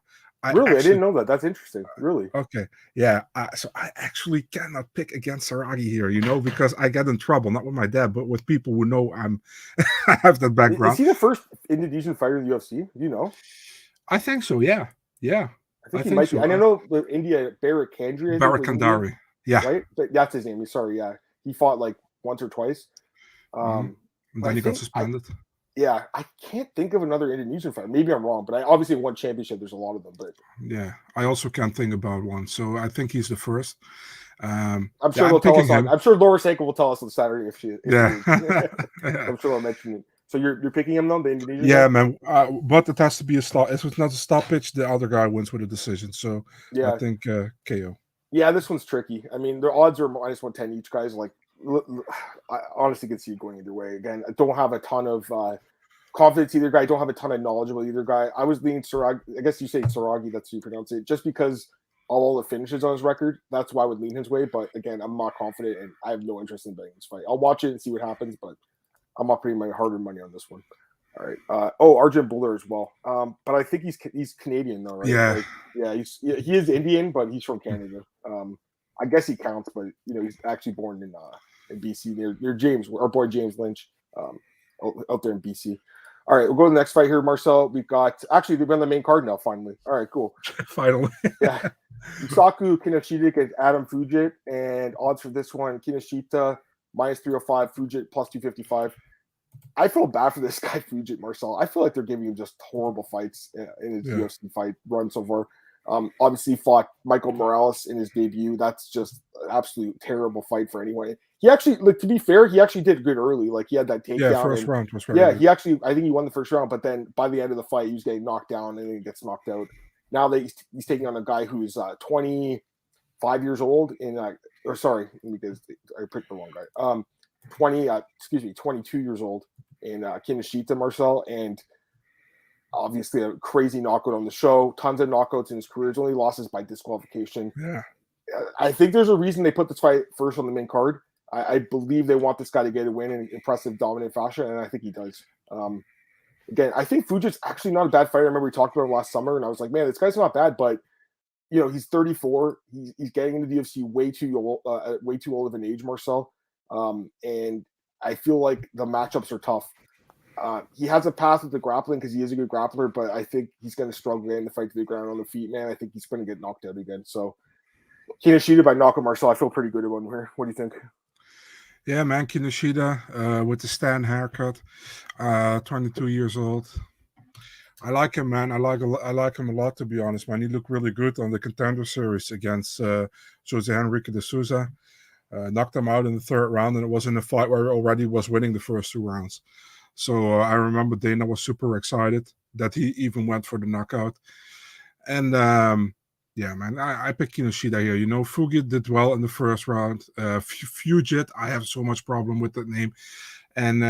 I didn't know that. That's interesting. Really? Okay. Yeah. So I actually cannot pick against Saragih here, because I get in trouble, not with my dad, but with people who know I have that background. Is he the first Indonesian fighter in the UFC? Do you know? I think so. Yeah. Yeah. I think he might be. And I know the India Derrick Kandari. Yeah. Right? That's his name. Sorry. Yeah. He fought like once or twice. And then he got suspended. I can't think of another Indonesian fighter. Maybe I'm wrong, but I obviously won championship. There's a lot of them, but yeah, I also can't think about one. So I think he's the first. I'm sure they'll tell us. I'm sure Laura Sanko will tell us on Saturday if she. I'm sure I'll mention it. So you're picking him though, the Indonesian? Yeah, man. But it has to be a stop. If it's not a stoppage, the other guy wins with a decision. So I think KO. Yeah, this one's tricky. I mean, their odds are -110 each. Guys, like, I honestly could see it going either way. Again, I don't have a ton of confidence either guy. I don't have a ton of knowledge about either guy. I was leaning Saragih. I guess you say Saragih, that's how you pronounce it, just because all the finishes on his record. That's why I would lean his way. But again, I'm not confident, and I have no interest in betting this fight. I'll watch it and see what happens, but I'm not putting my hard-earned money on this one. All right. Arjun Buller as well. But I think he's Canadian though, right? Yeah. He is Indian, but he's from Canada. I guess he counts, but he's actually born in BC near James, our boy James Lynch, out there in BC. All right, we'll go to the next fight here, Marcel. We've got they've been on the main card now. Finally, all right, cool. Finally, yeah. Yusaku Kinoshita against Adam Fugitt, and odds for this one: Kinoshita -305, Fugitt +255. I feel bad for this guy Fugitt, Marcel. I feel like they're giving him just horrible fights in his UFC fight run so far. Obviously fought Michael Morales in his debut. That's just an absolute terrible fight for anyone. He actually, to be fair, he actually did good early. Like, he had that takedown. Yeah, first round was very good. I think he won the first round, but then by the end of the fight, he was getting knocked down and then he gets knocked out. Now that he's taking on a guy who's 25 years old sorry, because I picked the wrong guy. 22 years old in Kinoshita, Marcel, and obviously a crazy knockout on the show. Tons of knockouts in his career. His only losses by disqualification. Yeah. I think there's a reason they put this fight first on the main card. I believe they want this guy to get a win in impressive, dominant fashion, and I think he does. Again, I think Fujitt's actually not a bad fighter. I remember we talked about him last summer, and I was like, man, this guy's not bad, but he's 34. He's getting into the UFC way too old of an age, Marcel. And I feel like the matchups are tough. He has a path with the grappling because he is a good grappler, but I think he's going to struggle getting the fight to the ground on the feet, man. I think he's going to get knocked out again. So Kinoshita by knockout, Marcel. I feel pretty good about him here. What do you think? Yeah, man, Kinoshita with the Stan haircut, 22 years old. I like him, man. I like him a lot, to be honest, man. He looked really good on the Contender Series against Jose Henrique de Souza. Knocked him out in the third round, and it was in a fight where he already was winning the first two rounds. So I remember Dana was super excited that he even went for the knockout. And yeah, man, I picked Kinoshita here. Fugitt did well in the first round. Fugitt, I have so much problem with that name. And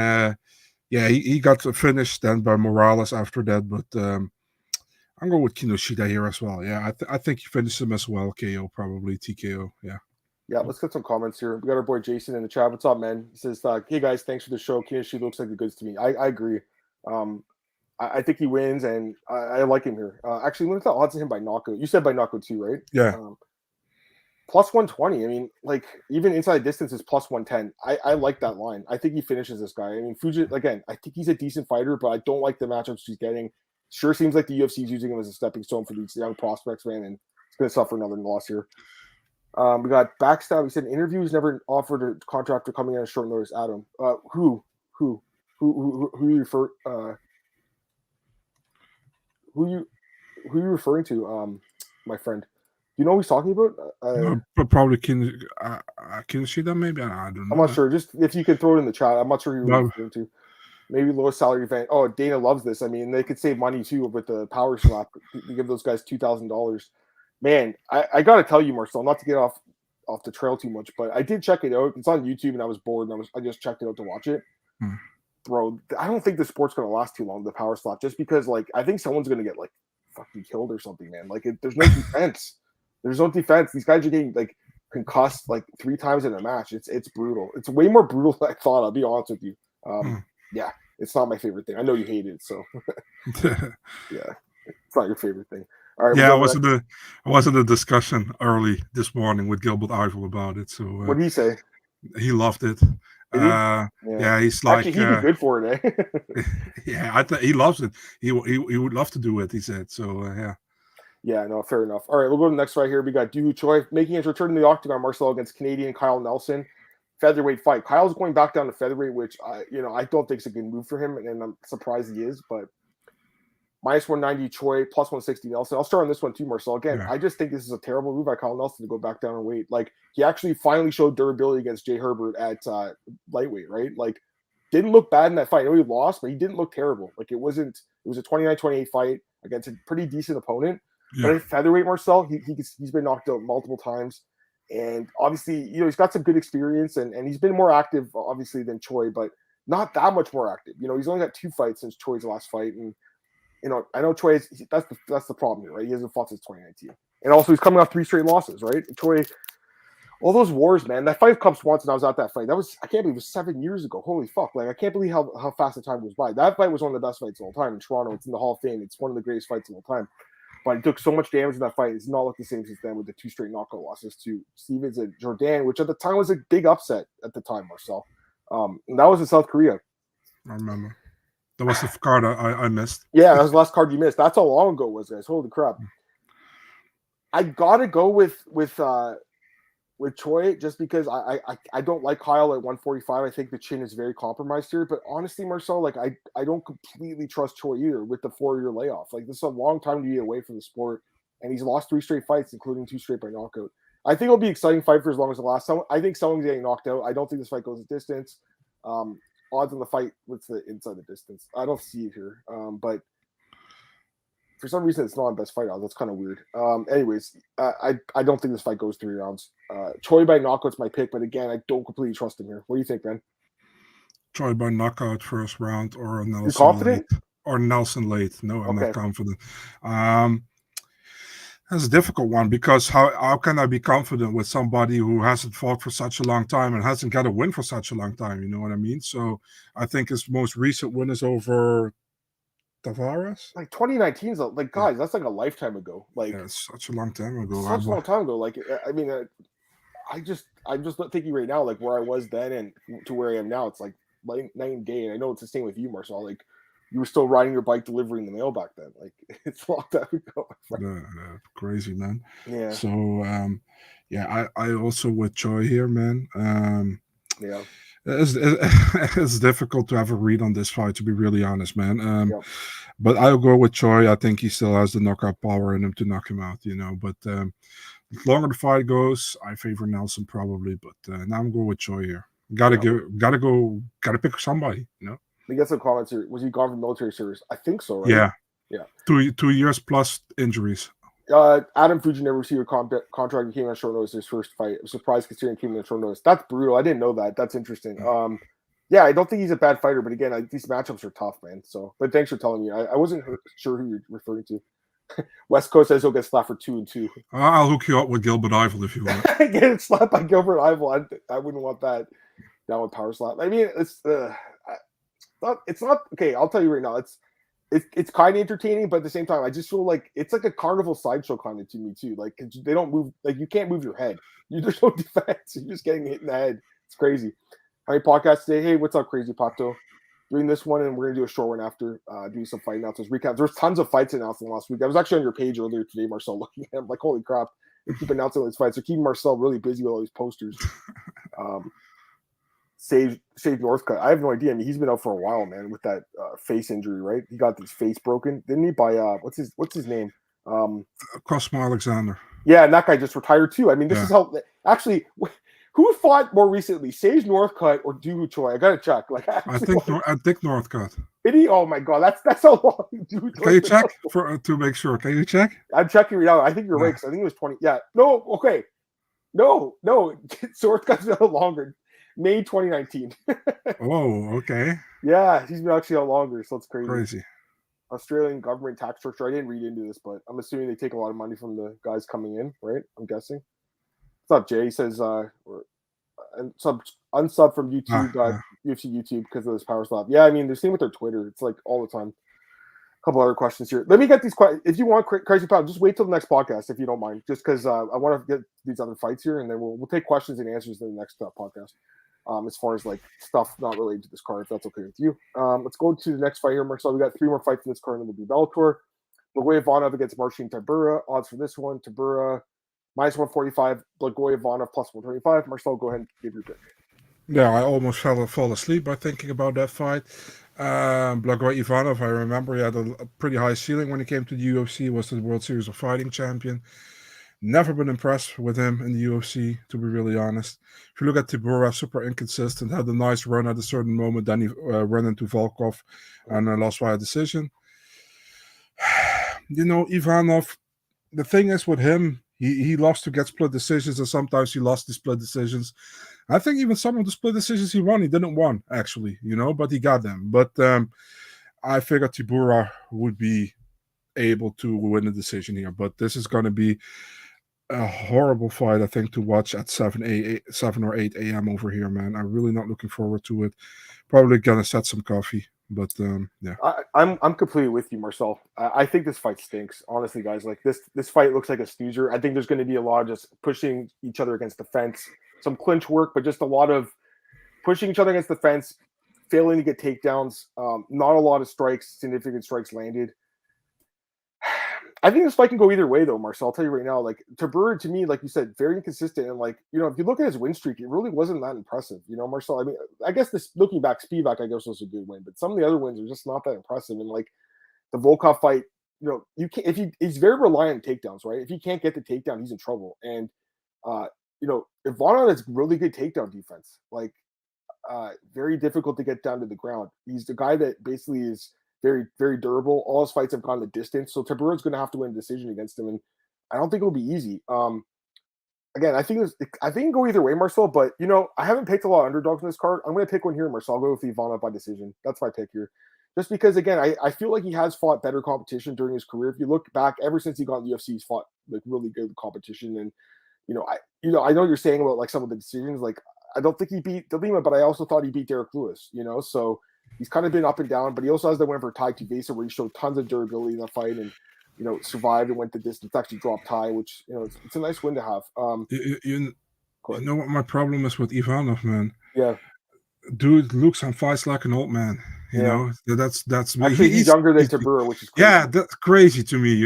yeah, he got finished then by Morales after that. But I'm going with Kinoshita here as well. Yeah, I think he finished him as well. KO, probably TKO. Yeah. Yeah, let's get some comments here. We got our boy Jason in the chat. What's up, man? He says, hey, guys, thanks for the show. Kinoshita looks like the goods to me. I agree. I think he wins, and I like him here. Actually, look at the odds of him by knockout. You said by knockout too, right? Yeah. Plus 120. I mean, like, even inside distance is plus 110. I like that line. I think he finishes this guy. I mean, Fujitt, again, I think he's a decent fighter, but I don't like the matchups he's getting. Sure seems like the UFC is using him as a stepping stone for these young prospects, man, and he's going to suffer another loss here. We got Backstab. He said interviews never offered a contract for coming on short notice. Adam, who you refer? Who you referring to? My friend. Do you know who he's talking about? Probably Kinoshita, maybe. I don't know. I'm not sure. Just if you can throw it in the chat. I'm not sure who you're referring to. Maybe lowest salary event. Oh, Dana loves this. I mean, they could save money too with the power slap. You give those guys $2,000. Man, I got to tell you, Marcel, not to get off the trail too much, but I did check it out. It's on YouTube, and I was bored, and I just checked it out to watch it. Bro, I don't think the sport's going to last too long, the power slap, just because, like, I think someone's going to get, like, fucking killed or something, man. Like, there's no defense. There's no defense. These guys are getting, like, concussed, like, 3 times in a match. It's brutal. It's way more brutal than I thought, I'll be honest with you. Yeah, it's not my favorite thing. I know you hate it, so yeah, it's not your favorite thing. All right. Yeah, I was in a discussion early this morning with Gilbert Eiffel about it. So what did he say? He loved it. Yeah, he's like, actually, he'd be good for it, eh? Yeah, I think he loves it. He would love to do it. He said so. Yeah. Yeah, no, fair enough. All right, we'll go to the next right here. We got Dooho Choi making his return to the octagon. Marcel against Canadian Kyle Nelson. Featherweight fight. Kyle's going back down to featherweight, which I don't think is a good move for him, and I'm surprised he is. But minus 190 Choi, plus 160 Nelson. I'll start on this one too, Marcel. Again, I just think this is a terrible move by Kyle Nelson to go back down in weight. Like, he actually finally showed durability against Jay Herbert at lightweight, right? Like, didn't look bad in that fight. I know he lost, but he didn't look terrible. Like, it was a 29-28 fight against a pretty decent opponent. Yeah. But in featherweight, Marcel, he's been knocked out multiple times. And obviously, he's got some good experience, and he's been more active, obviously, than Choi, but not that much more active. He's only got 2 fights since Choi's last fight. And, I know Choi that's the problem here, right? He hasn't fought since 2019. And also, he's coming off 3 straight losses, right? And Choi, all those wars, man. That fight comes once, and I was at that fight. I can't believe it was 7 years ago. Holy fuck. Like, I can't believe how fast the time goes by. That fight was one of the best fights of all time in Toronto. It's in the Hall of Fame. It's one of the greatest fights of all time. But he took so much damage in that fight. It's not looked the same since then with the 2 straight knockout losses to Stevens and Jordan, which at the time was a big upset at the time, Marcel. And that was in South Korea. I remember. That was the card I missed. Yeah, that was the last card you missed. That's how long ago it was, guys. Holy crap. I got to go with Choi just because I don't like Kyle at 145. I think the chin is very compromised here. But honestly, Marcel, like, I don't completely trust Choi either with the 4-year layoff. Like, this is a long time to be away from the sport. And he's lost 3 straight fights, including 2 straight by knockout. I think it'll be an exciting fight for as long as it lasts. I think someone's getting knocked out. I don't think this fight goes the distance. Odds on the fight, what's the inside the distance? I don't see it here. But for some reason, it's not on best fight odds. That's kind of weird. Anyways, I don't think this fight goes 3 rounds. Choi by knockout's my pick, but again, I don't completely trust him here. What do you think, man? Choi by knockout first round or Nelson. You confident? Late. Or Nelson late. No, I'm not confident. That's a difficult one because how can I be confident with somebody who hasn't fought for such a long time and hasn't got a win for such a long time? You know what I mean? So I think his most recent win is over Tavares. Like 2019 is like, guys, that's like a lifetime ago. Like, yeah, it's such a long time ago. Such a long time ago. Like, I mean, I'm just thinking right now, like where I was then and to where I am now. It's like night and day. And I know it's the same with you, Marcel. Like, you were still riding your bike delivering the mail back then. Like, it's a long time ago. Crazy, man. Yeah. So, I also with Choi here, man. Yeah. It's difficult to have a read on this fight, to be really honest, man. But I'll go with Choi. I think he still has the knockout power in him to knock him out, But the longer the fight goes, I favor Nelson probably. But now I'm going with Choi here. Gotta pick somebody, We got some comments here. Was he gone from military service? I think so, right? Yeah. 2 years plus injuries. Adam Fuji never received a contract and came on short notice his first fight. I was surprised considering he came on short notice. That's brutal. I didn't know that. That's interesting. I don't think he's a bad fighter, but again, these matchups are tough, man. So, but thanks for telling me. I wasn't sure who you're referring to. West Coast says he'll get slapped for 2-2. I'll hook you up with Gilbert Eiffel if you want. Get slapped by Gilbert Eiffel. I wouldn't want that. Down with power slap. I mean, it's not okay. I'll tell you right now, it's kind of entertaining, but at the same time, I just feel like it's like a carnival sideshow kind of to me too. Like, they don't move, like you can't move your head. There's no defense. You're just getting hit in the head. It's crazy. All right, podcast today. Hey, what's up, Crazy Pato? Doing this one, and we're gonna do a short one after doing some fight announcements. Recap. There's tons of fights announced in the last week. I was actually on your page earlier today, Marcel, looking at them like, holy crap, they keep announcing all these fights. They're keeping Marcel really busy with all these posters. Save Northcutt. I have no idea. I mean, he's been out for a while, man, with that face injury, right? He got his face broken, didn't he? By what's his name? Cosmo Alexander. Yeah, and that guy just retired too. I mean, this is how actually Who fought more recently, Sage Northcutt or Dooho Choi? I gotta check. Like, I think Northcutt. Did he? Oh my god, that's how long. Dude, Can you check to make sure? Can you check? I'm checking right now. I think you're right because I think it was 20. Yeah. No. Okay. No. Northcutt's no longer. May 2019. Oh, okay. Yeah, he's been actually out longer, so it's crazy. Crazy. Australian government tax structure. I didn't read into this, but I'm assuming they take a lot of money from the guys coming in, right? I'm guessing. What's up, Jay? He says, unsub from YouTube, UFC YouTube because of this power slap. Yeah, I mean, they're same with their Twitter. It's like all the time. A couple other questions here. Let me get these questions. If you want Crazy Pound, just wait till the next podcast if you don't mind, just because I want to get these other fights here, and then we'll take questions and answers in the next podcast. As far as like stuff not related to this card, if that's okay with you. Let's go to the next fight here, Marcel. We got 3 more fights in this card, and then we'll be Bellator. Blagoy Ivanov against Marcin Tybura. Odds for this one: Tybura minus 145. Blagoy Ivanov plus 125. Marcel, go ahead and give your pick. Yeah, I almost fall asleep by thinking about that fight. Blagoy Ivanov, I remember he had a pretty high ceiling when he came to the UFC. He was the World Series of Fighting champion. Never been impressed with him in the UFC, to be really honest. If you look at Tybura, super inconsistent, had a nice run at a certain moment, then he ran into Volkov and lost by a decision. Ivanov, the thing is with him, he loves to get split decisions, and sometimes he lost the split decisions. I think even some of the split decisions he won, he didn't win, actually, but he got them. But I figured Tybura would be able to win the decision here, but this is going to be a horrible fight, I think, to watch at 7 or 8 a.m. over here, man. I'm really not looking forward to it. Probably gonna set some coffee, but yeah. I'm completely with you, Marcel. I think this fight stinks, honestly, guys. Like this fight looks like a snoozer. I think there's going to be a lot of just pushing each other against the fence, some clinch work, but just a lot of pushing each other against the fence, failing to get takedowns. Not a lot of significant strikes landed. I think this fight can go either way, though, Marcel. I'll tell you right now. Like, Tybura, to me, like you said, very inconsistent. And, like, if you look at his win streak, it really wasn't that impressive, Marcel. I mean, I guess looking back, Spivac, I guess, was a good win. But some of the other wins are just not that impressive. And, like, the Volkov fight, you can't, he's very reliant on takedowns, right? If he can't get the takedown, he's in trouble. And, Ivanov has really good takedown defense. Like, very difficult to get down to the ground. He's the guy that basically is very, very durable. All his fights have gone the distance. So Tybura's going to have to win a decision against him. And I don't think it'll be easy. Again, I think it can go either way, Marcel. But, I haven't picked a lot of underdogs in this card. I'm going to pick one here, Marcel. I'll go with Ivanov by decision. That's my pick here. Just because, again, I feel like he has fought better competition during his career. If you look back, ever since he got in the UFC, he's fought like really good competition. And, I know you're saying about like some of the decisions. Like, I don't think he beat De Lima, but I also thought he beat Derrick Lewis, so he's kind of been up and down, but he also has the win for Tai Tuivasa where he showed tons of durability in that fight and, survived and went the distance, actually dropped Tai, which, it's a nice win to have. You know what my problem is with Ivanov, man? Yeah. Dude looks and fights like an old man. You know, that's me. Actually, he's younger than Tybura, which is crazy. Yeah, that's crazy to me,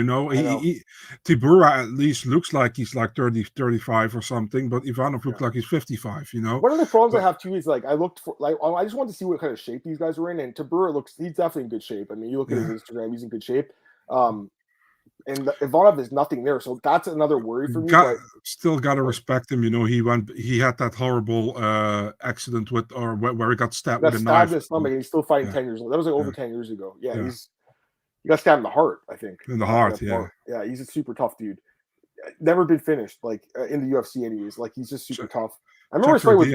Tybura at least looks like he's like 30, 35 or something, but Ivanov looks like he's 55, One of the problems I have too is like I looked for I just wanted to see what kind of shape these guys were in, and Tybura he's definitely in good shape. I mean, you look at his Instagram, he's in good shape. And Ivanov is nothing there, so that's another worry for me. Still got to respect him, He had that horrible accident where he got stabbed with a knife. In the stomach, and he's still fighting 10 years ago. That was like over 10 years ago. Yeah, he got stabbed in the heart, I think. In the heart, yeah. Yeah, he's a super tough dude. Never been finished, like in the UFC, anyways. Like he's just super tough. I remember his fight with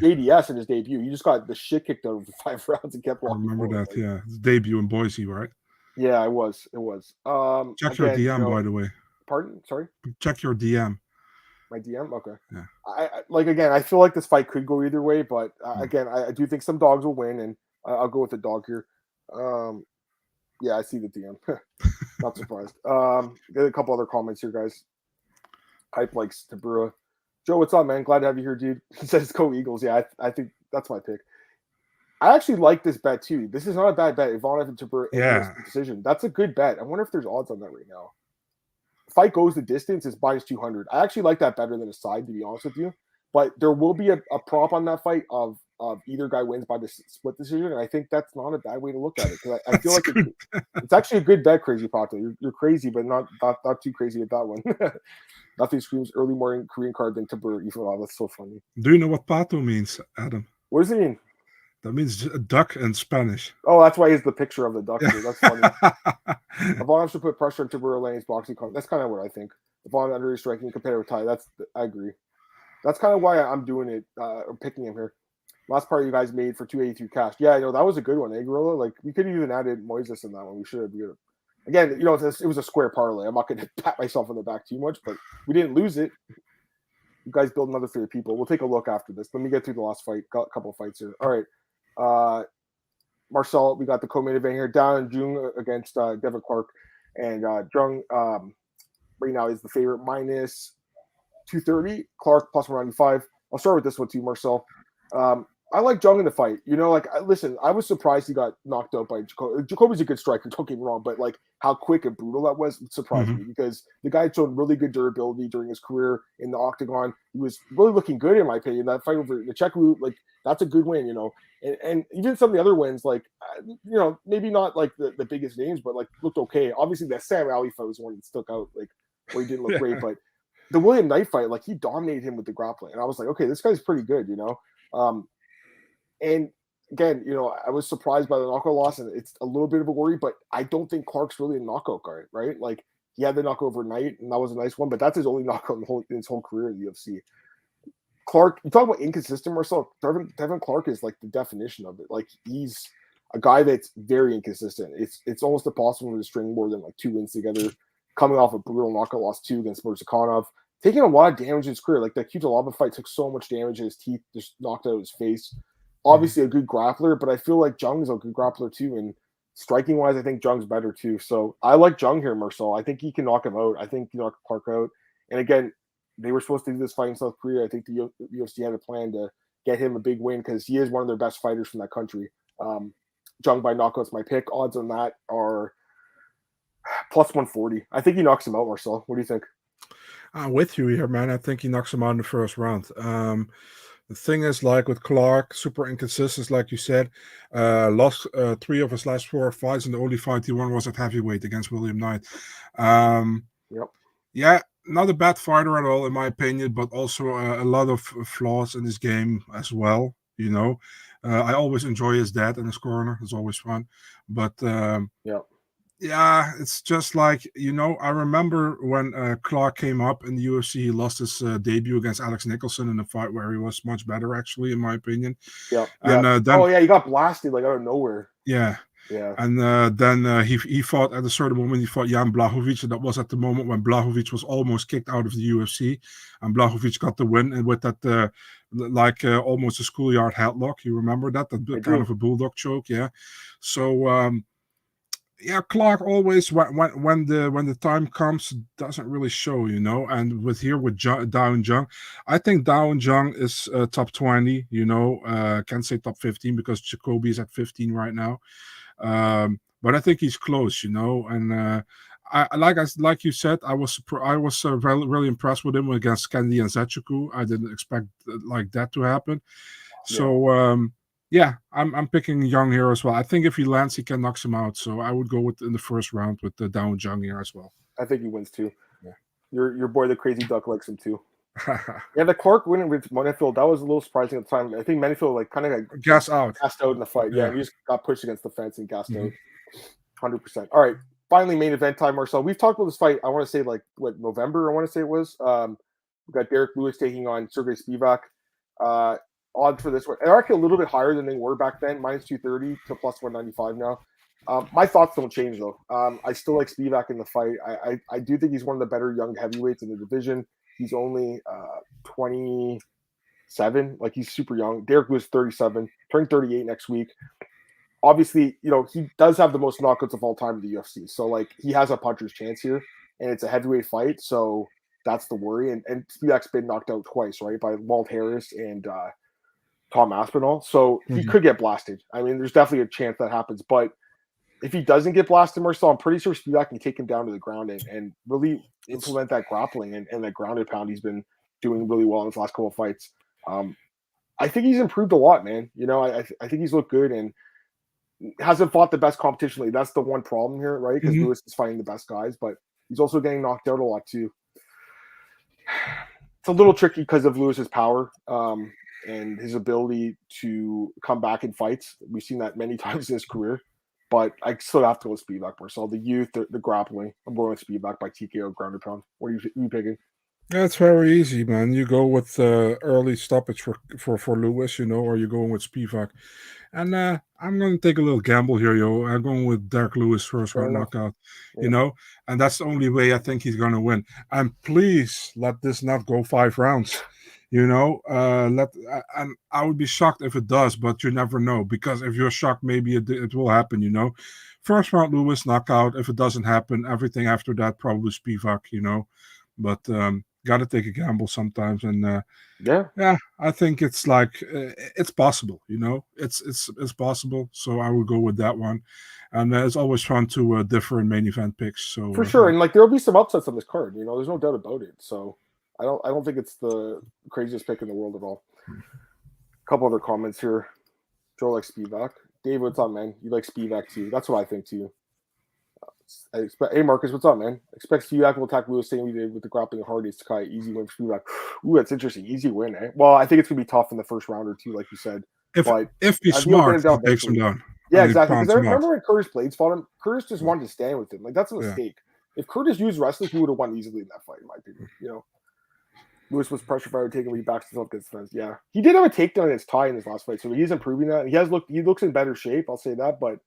JDS in his debut. He just got the shit kicked out of the 5 rounds and kept walking. I remember that, yeah. His debut in Boise, right? Yeah, it was. Check your DM, by the way. Pardon? Sorry? Check your DM. My DM? Okay. Yeah. I feel like this fight could go either way, but again, I do think some dogs will win, and I'll go with the dog here. Yeah, I see the DM. Not surprised. Got a couple other comments here, guys. Hype likes Tybura. Joe, what's up, man? Glad to have you here, dude. He says go Eagles. Yeah, I think that's my pick. I actually like this bet too. This is not a bad bet. Ivanov and Tybura decision. That's a good bet. I wonder if there's odds on that right now. Fight goes the distance is minus 200. I actually like that better than a side, to be honest with you. But there will be a prop on that fight of of either guy wins by the split decision, and I think that's not a bad way to look at it because I feel like it's actually a good bet, Crazy Pato. You're crazy, but not too crazy with that one. Nothing screams early morning Korean card than Tabur Ivanov. That's so funny. Do you know what pato means, Adam? What does it mean? That means duck in Spanish. Oh, that's why he's the picture of the duck. Yeah. Here. That's funny. Ivanov should put pressure on Tabur Lane's boxing card. That's kind of what I think. Ivanov under his striking compared with Tai. I agree. That's kind of why I'm doing it, or picking him here. Last part you guys made for 283 cash. Yeah, I know that was a good one, eh, Gorilla? Like we could have even added Moises in that one. We should have. Again, it was a square parlay. I'm not going to pat myself on the back too much, but we didn't lose it. You guys build another for your people. We'll take a look after this. Let me get through the last fight. Got a couple of fights here. All right. Marcel, we got the co-main event here. JeongYeong against Devin Clark. And Jeong right now is the favorite minus 230. Clark plus 195. I'll start with this one too, Marcel. I like Jeong in the fight. Listen, I was surprised he got knocked out by Jacoby. Jacoby's a good striker, don't get me wrong, but like how quick and brutal that was surprised me because the guy showed really good durability during his career in the octagon. He was really looking good in my opinion. That fight over the Cheku, like that's a good win, and even some of the other wins, like maybe not like the biggest names, but like looked okay. Obviously, that Sam Alley fight was the one that stuck out, like where he didn't look great, but the William Knight fight, like he dominated him with the grappling, and I was like, okay, this guy's pretty good, And again, I was surprised by the knockout loss, and it's a little bit of a worry, but I don't think Clark's really a knockout guy, right? Like he had the knockout overnight, and that was a nice one, but that's his only knockout in his whole career in the UFC. Clark, you talk about inconsistent, Marcel. Devin Clark is like the definition of it. Like he's a guy that's very inconsistent. It's almost impossible to string more than like 2 wins together. Coming off a brutal knockout loss 2 against Murzakanov, taking a lot of damage in his career. Like that Kujalaba fight took so much damage, and his teeth just knocked out his face. Obviously a good grappler, but I feel like Jeong's a good grappler too. And striking wise, I think Jeong's better too. So I like Jeong here, Marcel. I think he can knock him out. I think he knock Clark out. And again, they were supposed to do this fight in South Korea. I think the UFC had a plan to get him a big win because he is one of their best fighters from that country. Jeong by knockout's my pick. Odds on that are plus 140. I think he knocks him out, Marcel. What do you think? I'm with you here, man. I think he knocks him out in the first round. The thing is, like with Clark, super inconsistent, like you said. Lost 3 of his last 4 fights, and the only fight he won was at heavyweight against William Knight. Yep. Yeah, not a bad fighter at all, in my opinion, but also a lot of flaws in his game as well. I always enjoy his dad in his corner; it's always fun. But yeah, it's just like, I remember when Clark came up in the UFC, he lost his debut against Alex Nicholson in a fight where he was much better, actually, in my opinion. Yeah. And then, he got blasted like out of nowhere. Yeah. Yeah. And then he fought at a certain moment, he fought Jan Blachowicz, and that was at the moment when Blachowicz was almost kicked out of the UFC, and Blachowicz got the win, and with that almost a schoolyard headlock. You remember that kind of a bulldog choke, yeah. So yeah, Clark always when the time comes doesn't really show, And with Dao Jung, I think Dao Jung is top 20. Can't say top 15 because Jacoby is at 15 right now. But I think he's close, And like you said, I was really, really impressed with him against Kennedy and Zetsuku. I didn't expect like that to happen. So. Yeah, I'm picking Young here as well. I think if he lands, he can knock him out. So I would go in the first round with the Down Jung here as well. I think he wins too. Yeah, your boy the Crazy Duck likes him too. Yeah, the Clark winning with Menifeld, that was a little surprising at the time. I think Menifeld kind of gassed out in the fight. Yeah, he just got pushed against the fence and gassed out. 100%. All right, finally main event time, Marcel. We've talked about this fight. I want to say November. I want to say it was. We got Derrick Lewis taking on Serghei Spivac. Odds for this one are actually a little bit higher than they were back then, minus 230 to plus 195 now. My thoughts don't change though. I still like Spivac in the fight. I do think he's one of the better young heavyweights in the division. He's only 27, like he's super young. Derrick Lewis 37, turning 38 next week. Obviously, he does have the most knockouts of all time in the UFC. So like he has a puncher's chance here, and it's a heavyweight fight. So that's the worry. And Spivac's been knocked out twice, right, by Walt Harris and Tom Aspinall. So he could get blasted. I mean, there's definitely a chance that happens. But if he doesn't get blasted, Marcel, I'm pretty sure Spivac can take him down to the ground and really implement that grappling and that grounded pound he's been doing really well in his last couple of fights. I think he's improved a lot, man. You know, I think he's looked good and hasn't fought the best competition lately. That's the one problem here, right? Because Lewis is fighting the best guys, but he's also getting knocked out a lot too. It's a little tricky because of Lewis's power and his ability to come back in fights. We've seen that many times in his career, but I still have to go with Spivac, Marcel. The youth, the grappling. I'm going with Spivac by TKO ground and pound. What are you picking? That's very easy, man. You go with early stoppage for Lewis, you know, or you're going with Spivac. And I'm going to take a little gamble here, yo. I'm going with Derrick Lewis first round knockout, you know, and that's the only way I think he's going to win. And please let this not go 5 rounds, you know. And I would be shocked if it does, but you never know, because if you're shocked, maybe it will happen, you know. First round Lewis knockout. If it doesn't happen, everything after that probably Spivac, you know. But got to take a gamble sometimes, and yeah, I think it's like it's possible, you know, it's possible. So I would go with that one, and it's always fun to differ in main event picks. So for sure, and like there'll be some upsets on this card, you know, there's no doubt about it. So I don't think it's the craziest pick in the world at all. A couple other comments here. Joe likes Spivac. Dave, what's up, man? You like Spivac too? That's what I think too. Hey Marcus, what's up, man? Expect Yusaku will attack Lewis same we did with the grappling hardest Sakai. Easy win for Spivac. Ooh, that's interesting. Easy win, eh? Well, I think it's gonna be tough in the first round or two, like you said. If he's smart, he takes him down. Yeah, exactly. Because I remember when Curtis Blades fought him, Curtis just wanted to stand with him. Like that's a mistake. If Curtis used wrestling, he would have won easily in that fight, in my opinion. You know, Lewis was pressure fighter taking when he backs himself against defense. Yeah, he did have a takedown against Ty in his last fight, so he's improving that. He looks in better shape. I'll say that, but.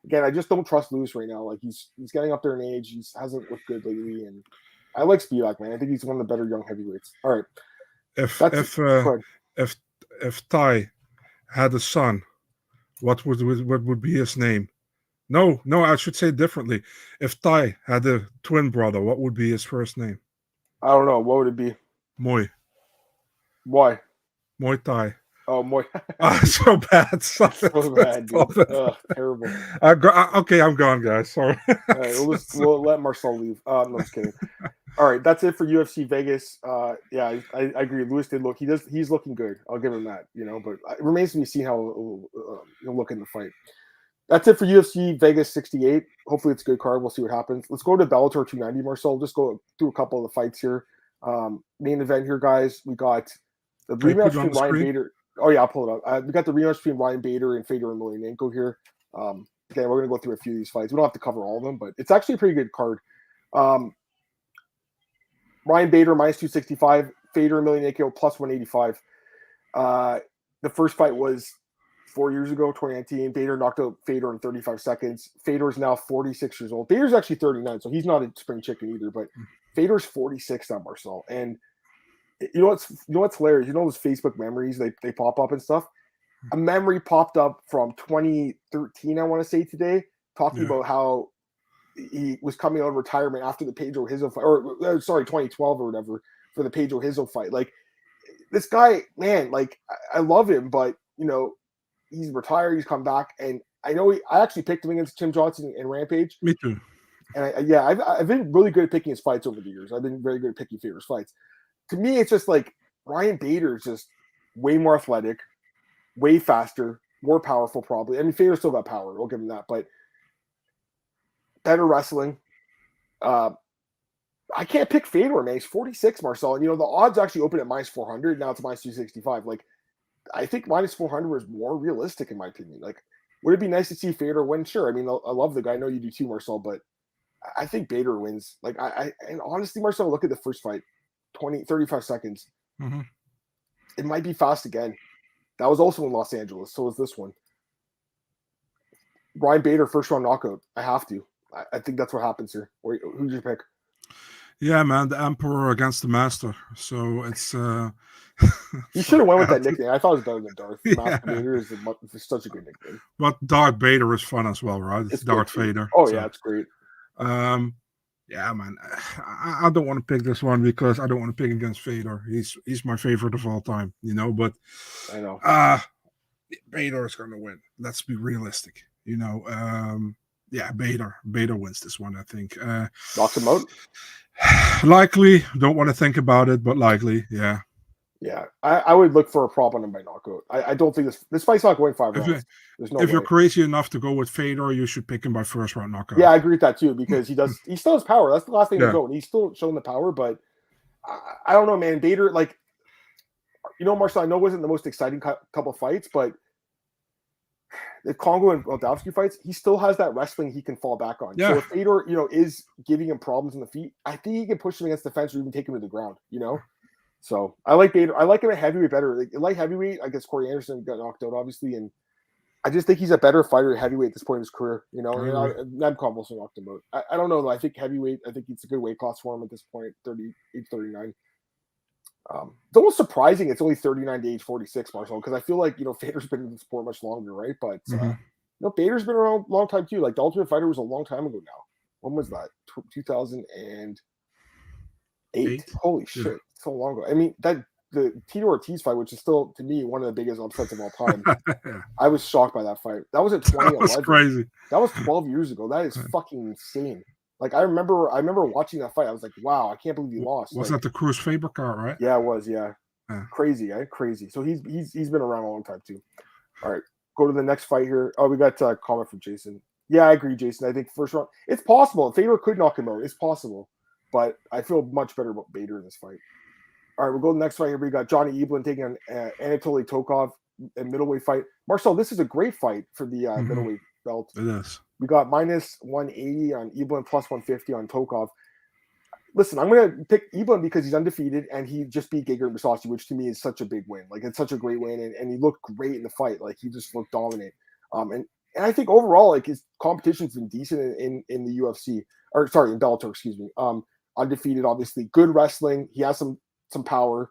Again, I just don't trust Lewis right now. Like he's getting up there in age. He hasn't looked good lately, and I like Spivac, man. I think he's one of the better young heavyweights. All right. If Ty had a son, what would be his name? No, I should say it differently. If Ty had a twin brother, what would be his first name? I don't know. What would it be? Muay. Why? Muay Thai. Oh, Muay. So bad. So bad, dude. Terrible. Okay, I'm gone, guys. Sorry. All right, we'll let Marcel leave. No, I'm just kidding. All right, that's it for UFC Vegas. Yeah, I agree. Lewis did look. He's looking good. I'll give him that. You know, but it remains to be seen how he'll look in the fight. That's it for UFC Vegas 68. Hopefully, it's a good card. We'll see what happens. Let's go to Bellator 290, Marcel. Just go through a couple of the fights here. Main event here, guys. We got the rematch between Ryan Bader. Oh yeah, I'll pull it up. We got the rematch between Ryan Bader and Fedor Emelianenko here. Again, we're gonna go through a few of these fights. We don't have to cover all of them, but it's actually a pretty good card. Ryan Bader minus 265, Fedor Emelianenko plus 185. The first fight was 4 years ago, 2019. Bader knocked out Fedor in 35 seconds. Fedor is now 46 years old. Bader's actually 39, so he's not a spring chicken either. But Fedor's 46 now, Marcel, and you know what's hilarious? You know those Facebook memories they pop up and stuff. A memory popped up from 2013, I want to say today, talking about how he was coming out of retirement after the Pedro Hizo fight, or sorry, 2012 or whatever for the Pedro Hizo fight. Like this guy, man, like I love him, but you know he's retired. He's come back, and I know I actually picked him against Tim Johnson and Rampage. Me too. And I've been really good at picking his fights over the years. I've been very good at picking Fedor's fights. To me, it's just like Ryan Bader is just way more athletic, way faster, more powerful, probably. I mean, Fedor still got power. We'll give him that, but better wrestling. I can't pick Fedor, man. He's 46, Marcel. And, you know, the odds actually open at minus 400. Now it's minus 265. Like, I think minus 400 is more realistic, in my opinion. Like, would it be nice to see Fedor win? Sure. I mean, I love the guy. I know you do too, Marcel, but I think Bader wins. Like, and honestly, Marcel, look at the first fight. 35 seconds. Mm-hmm. It might be fast again. That was also in Los Angeles. So was this one. Ryan Bader, first round knockout. I have to. I think that's what happens here. Who'd you pick? Yeah, man, the Emperor against the Master. So it's you should have went with that nickname. I thought it was better than Darth. Master Bader is such a good nickname. But Darth Bader is fun as well, right? It's Darth Vader. Oh yeah, it's great. Yeah, man. I don't want to pick this one because I don't want to pick against Fedor. He's my favorite of all time, you know. But I know Bader is going to win. Let's be realistic, you know. Yeah, Bader wins this one, I think. Knocks him out. Likely. Don't want to think about it, but likely. Yeah. Yeah, I would look for a prop on him by knockout. I don't think this fight's not going 5 rounds. There's no if way. you're crazy enough to go with Fedor, you should pick him by first round knockout. Yeah, I agree with that too, because he still has power. That's the last thing to go, and he's still showing the power. But I don't know, man. Bader, like, Marcel, I know it wasn't the most exciting couple fights, but the Kongo and Moldavsky fights, he still has that wrestling he can fall back on. Yeah. So if Fedor, is giving him problems in the feet, I think he can push him against the fence or even take him to the ground. So I like Bader. I like him at heavyweight better. Like heavyweight, I guess Corey Anderson got knocked out, obviously, and I just think he's a better fighter at heavyweight at this point in his career. Nemkov also knocked him out. I don't know, though. I think heavyweight, it's a good weight class for him at this point, 38, 39. It's almost surprising it's only 39 to age 46, Marcel, because I feel like, Fedor's been in the sport much longer, right? But, Bader's been around a long time, too. Like, the Ultimate Fighter was a long time ago now. When was that? 2008. Holy shit. So long ago. I mean, the Tito Ortiz fight, which is still, to me, one of the biggest upsets of all time. I was shocked by that fight. That was in 2011. That was crazy. That was 12 years ago. That is fucking insane. Like, I remember watching that fight. I was like, wow, I can't believe he lost. Was that the Cruz Faber card, right? Yeah, it was. Yeah. Crazy, crazy. So he's been around a long time too. All right, go to the next fight here. Oh, we got a comment from Jason. Yeah, I agree, Jason. I think first round, it's possible. Faber could knock him out. It's possible, but I feel much better about Bader in this fight. All right, we'll go to the next fight here. We got Johnny Eblin taking on Anatoly Tokov, a middleweight fight. Marcel, this is a great fight for the middleweight belt. It is. We got minus 180 on Eblin, plus 150 on Tokov. Listen, I'm going to pick Eblin because he's undefeated and he just beat Gegard Mousasi, which to me is such a big win. Like, it's such a great win, and he looked great in the fight. Like, he just looked dominant. And I think overall, like, his competition's been decent in the UFC, or sorry, in Bellator, excuse me. Undefeated, obviously, good wrestling. He has some power.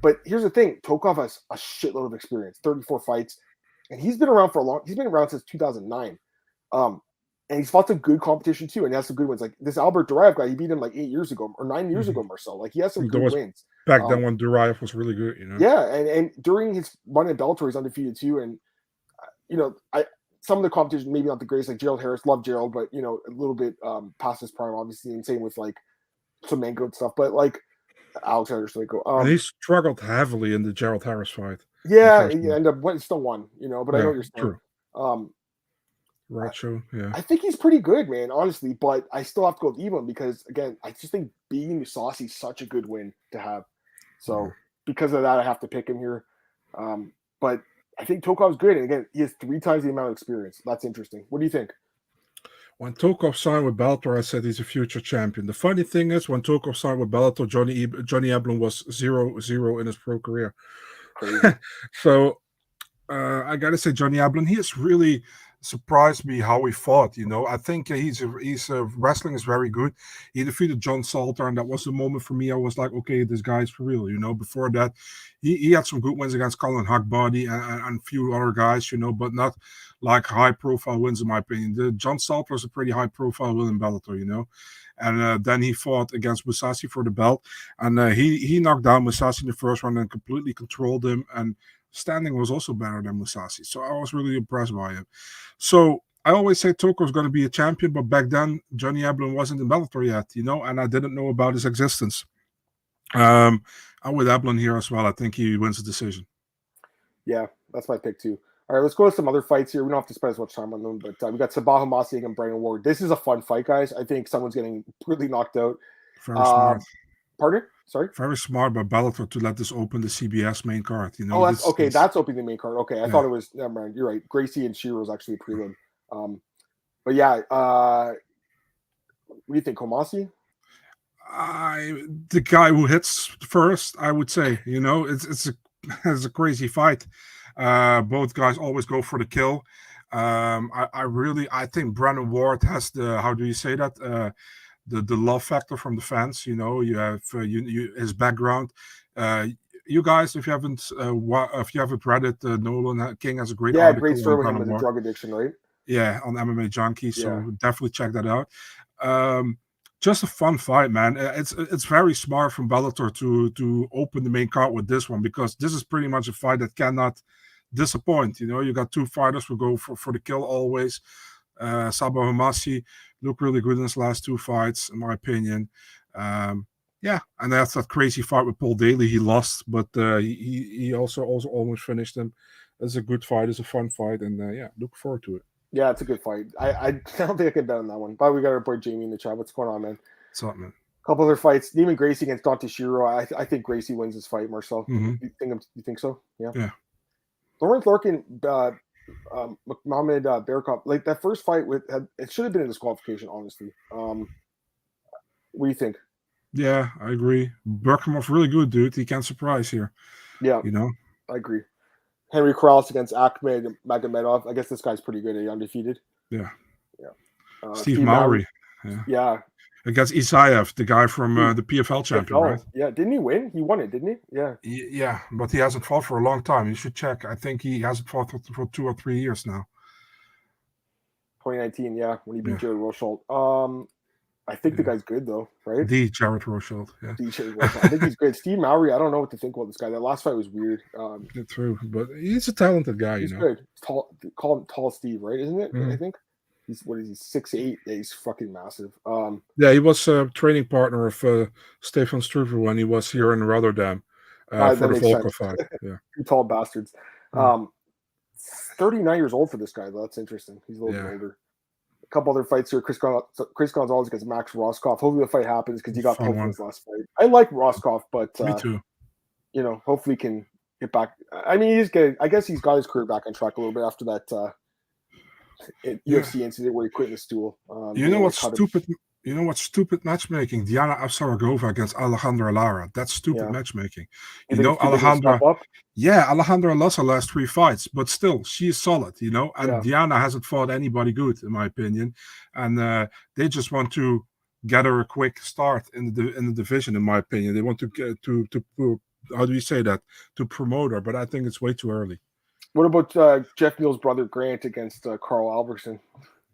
But here's the thing: Tokov has a shitload of experience, 34 fights, and he's been around He's been around since 2009. And he's fought some good competition too, and he has some good wins. Like this Albert Duraev guy, he beat him like 8 years ago or 9 years ago, Marcel. Like he has some good wins. Back then when Duraev was really good, Yeah, and during his run in Bellator, he's undefeated too. And some of the competition maybe not the greatest, like Gerald Harris, love Gerald, but a little bit past his prime, obviously, and same with like Semenko and stuff. But like Alexander Semenko, and he struggled heavily in the Gerald Harris fight. Yeah, he ended up still won, but I know what you're saying. True. Racho, yeah. I think he's pretty good, man, honestly, but I still have to go with Eblin because, again, I just think beating Mousasi is such a good win to have. So, because of that, I have to pick him here. But I think Tokov's good, and again, he has 3 times the amount of experience. That's interesting. What do you think? When Tokov signed with Bellator, I said he's a future champion. The funny thing is, when Tokov signed with Bellator, Johnny Eblin was 0-0 in his pro career. Crazy. So, I got to say, Johnny Eblin, he has really surprised me how he fought. I think he's wrestling is very good. He defeated John Salter, and that was the moment for me. I was like, okay, this guy's for real. Before that, he had some good wins against Colin Huckbody and a few other guys, but not like high profile wins in my opinion. The John Salter was a pretty high profile win in Bellator, and then he fought against Mousasi for the belt, and he knocked down Mousasi in the first round and completely controlled him, and standing was also better than Mousasi. So I was really impressed by him. So I always say Tokov's going to be a champion, but back then Johnny Eblin wasn't in Bellator yet, and I didn't know about his existence. I'm with Eblin here as well. I think he wins the decision. Yeah, that's my pick too. All right, let's go to some other fights here. We don't have to spend as much time on them, but we got Sabaha Masiak and Brandon Ward. This is a fun fight, guys. I think someone's getting really knocked out. Very smart. Pardon? Sorry? Very smart by Bellator to let this open the CBS main card. That's opening the main card. Okay, I thought it was. Never mind. You're right. Gracie and Shiro was actually a prelim. But yeah, what do you think, Homasi? The guy who hits first, I would say. It's a crazy fight. Both guys always go for the kill. I think Brandon Ward has the, how do you say that? The love factor from the fans. You have his background. You guys, if you haven't read it, Nolan King has a great article. Great story with him with the drug addiction, right? Yeah, on MMA Junkie. So definitely check that out. Just a fun fight, man. It's very smart from Bellator to open the main card with this one, because this is pretty much a fight that cannot disappoint. You got 2 fighters who go for the kill always. Sabaha Masiak looked really good in his last 2 fights, in my opinion. Yeah, and that's that crazy fight with Paul Daly. He lost, but he also almost finished him. It's a good fight. It's a fun fight, and yeah, look forward to it. Yeah, it's a good fight. I don't think I can bet on that one. But we got our boy Jamie in the chat. What's going on, man? What's up, man? A couple other fights. Neiman Gracie against Tatsuro. I think Gracie wins this fight, Marcel. Mhm. You think so? Yeah. Yeah. Lawrence Larkin, Mohamed Bearcop, like that first fight it should have been a disqualification, honestly. What do you think? Yeah, I agree. Berkham's really good, dude. He can surprise here. Yeah, you know. I agree. Henry Krause against Ahmed Magomedov. I guess this guy's pretty good. Undefeated. Yeah. Yeah. Steve Mowry. Yeah. Against Isaev, the guy from the PFL champion, right? Yeah. Didn't he win? He won it, didn't he? Yeah. Yeah, but he hasn't fought for a long time. You should check. I think he hasn't fought for 2 or 3 years now. 2019, yeah, when he beat Jared Rosholt. I think the guy's good though, right? The Jared Rosholt, yeah. DJ Rosholt. I think he's good. Steve Mowry, I don't know what to think about this guy. That last fight was weird. True, but he's a talented guy. He's you know. good. He's tall. Call him Tall Steve, right? Isn't it? Mm-hmm. I think he's 6'8". Yeah, he's fucking massive. Yeah, he was a training partner of Stefan Struve when he was here in Rotterdam for the Volker fight. Yeah, 2 tall bastards. 39 years old for this guy though. That's interesting. He's a little bit older. A couple other fights here. Chris Gonzalez against Max Roscoff. Hopefully the fight happens because he got poked in his last fight. I like Roscoff, but me too. Hopefully he can get back. I mean, he's good. I guess he's got his career back on track a little bit after that UFC incident where he quit in the stool. You know what's stupid? You know what's stupid matchmaking? Diana Avsaragova against Alejandra Lara. That's stupid matchmaking. You know, Alejandra. Yeah, Alejandra lost her last 3 fights, but still, she is solid. You know, and Diana hasn't fought anybody good, in my opinion. And they just want to get her a quick start in the division, in my opinion. They want to get to how do you say that? To promote her, but I think it's way too early. What about Jeff Neal's brother Grant against Carl Albertson?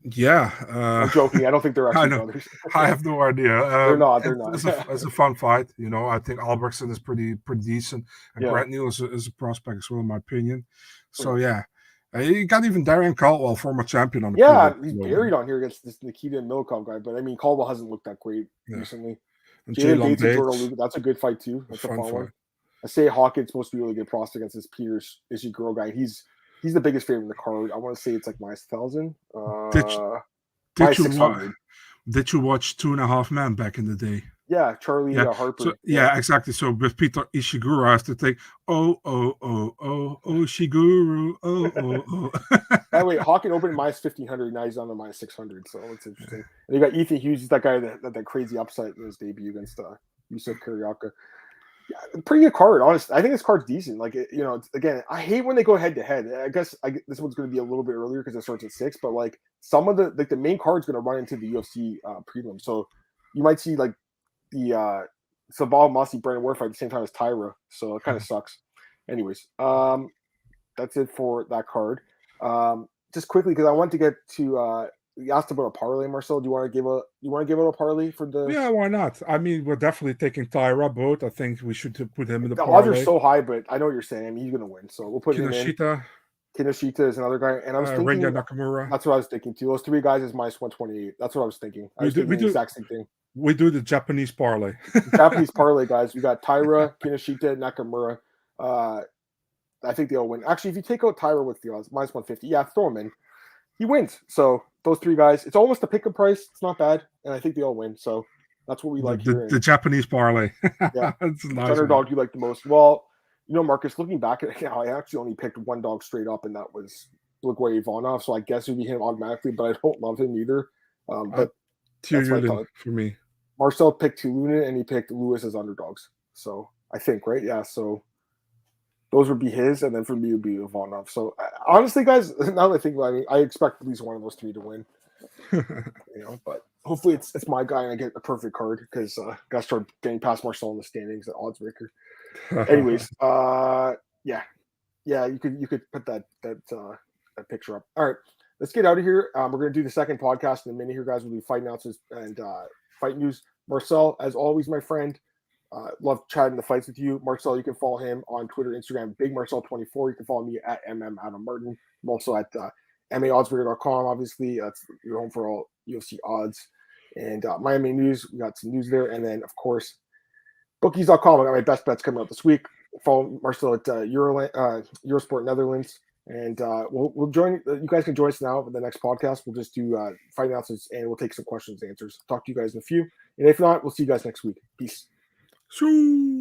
Yeah, I'm joking. I don't think they're actually brothers. I have no idea. They're not. It's a fun fight. You know, I think Albertson is pretty decent, and Grant Neal is a prospect as well, in my opinion. So yeah, you got even Darian Caldwell, former champion, on the field. He's buried on here against this Nikita Milikov guy, but I mean Caldwell hasn't looked that great recently. And Jalen Bates, that's a good fight too. That's a fun one. I say Hawkins supposed to be a really good prospect against this Peters Ishiguro guy. He's the biggest favorite in the card. I want to say it's like -1,000. Did you watch 2.5 Men back in the day? Yeah, Charlie Harper. So, exactly. So with Peter Ishiguro, I have to think, Ishiguro, By the way, Hawkins opened -1,500. Now he's on the -600. So it's interesting. And you got Ethan Hughes. He's that guy that crazy upset in his debut against Yusuf Karyaka. Yeah, pretty good card, honestly. I think this card's decent. Like, again, I hate when they go head to head. I guess this one's going to be a little bit earlier because it starts at 6. But like some of the main card's going to run into the UFC prelim, so you might see like the Sabal Masi Brandon Ward fight at the same time as Taira. So it kind of sucks. Anyways, that's it for that card. Just quickly because I want to get to. You asked about a parlay, Marcel. Do you want to give it a parlay for the? Yeah, why not? I mean, we're definitely taking Taira both. I think we should put him in the parlay. The odds are so high, but I know what you're saying. I mean, he's going to win, so we'll put Kinoshita. him in. Kinoshita is another guy, and I was thinking Rinya Nakamura. That's what I was thinking too. Those 3 guys is -128. That's what I was thinking. We do the exact same thing. We do the Japanese parlay. Japanese parlay, guys. We got Taira, Kinoshita, Nakamura. I think they all win. Actually, if you take out Taira with the odds -150, throw him in. He wins. So those 3 guys, it's almost a pick-up price. It's not bad, and I think they all win. So that's what we like here. The Japanese parlay. Yeah, that's a nice underdog you like the most. Well, Marcus, looking back at it now, I actually only picked one dog straight up, and that was Blagoy Ivanov. So I guess it would be him automatically, but I don't love him either. But Tiuliulin for me. Marcel picked Tiuliulin, and he picked Lewis as underdogs. So I think, right? Yeah. So those would be his, and then for me it would be Ivanov. So honestly, guys, now that I think about it, I expect at least one of those 3 to win. But hopefully it's my guy and I get a perfect card because gotta start getting past Marcel in the standings at odds breaker. Anyways, you could put that picture up. All right, let's get out of here. We're gonna do the second podcast in a minute here, guys. We'll do fight announcements and fight news. Marcel, as always, my friend. Love chatting the fights with you. Marcel, you can follow him on Twitter, Instagram, BigMarcel24. You can follow me at MMAdamMartin. I'm also at MAOddsBreaker.com, obviously. That's your home for all UFC odds. And Miami News, we got some news there. And then, of course, Bookies.com. I got my best bets coming out this week. Follow Marcel at Eurosport Netherlands. And we'll join. You guys can join us now for the next podcast. We'll just do fight announcements and we'll take some questions and answers. Talk to you guys in a few. And if not, we'll see you guys next week. Peace. Shoo.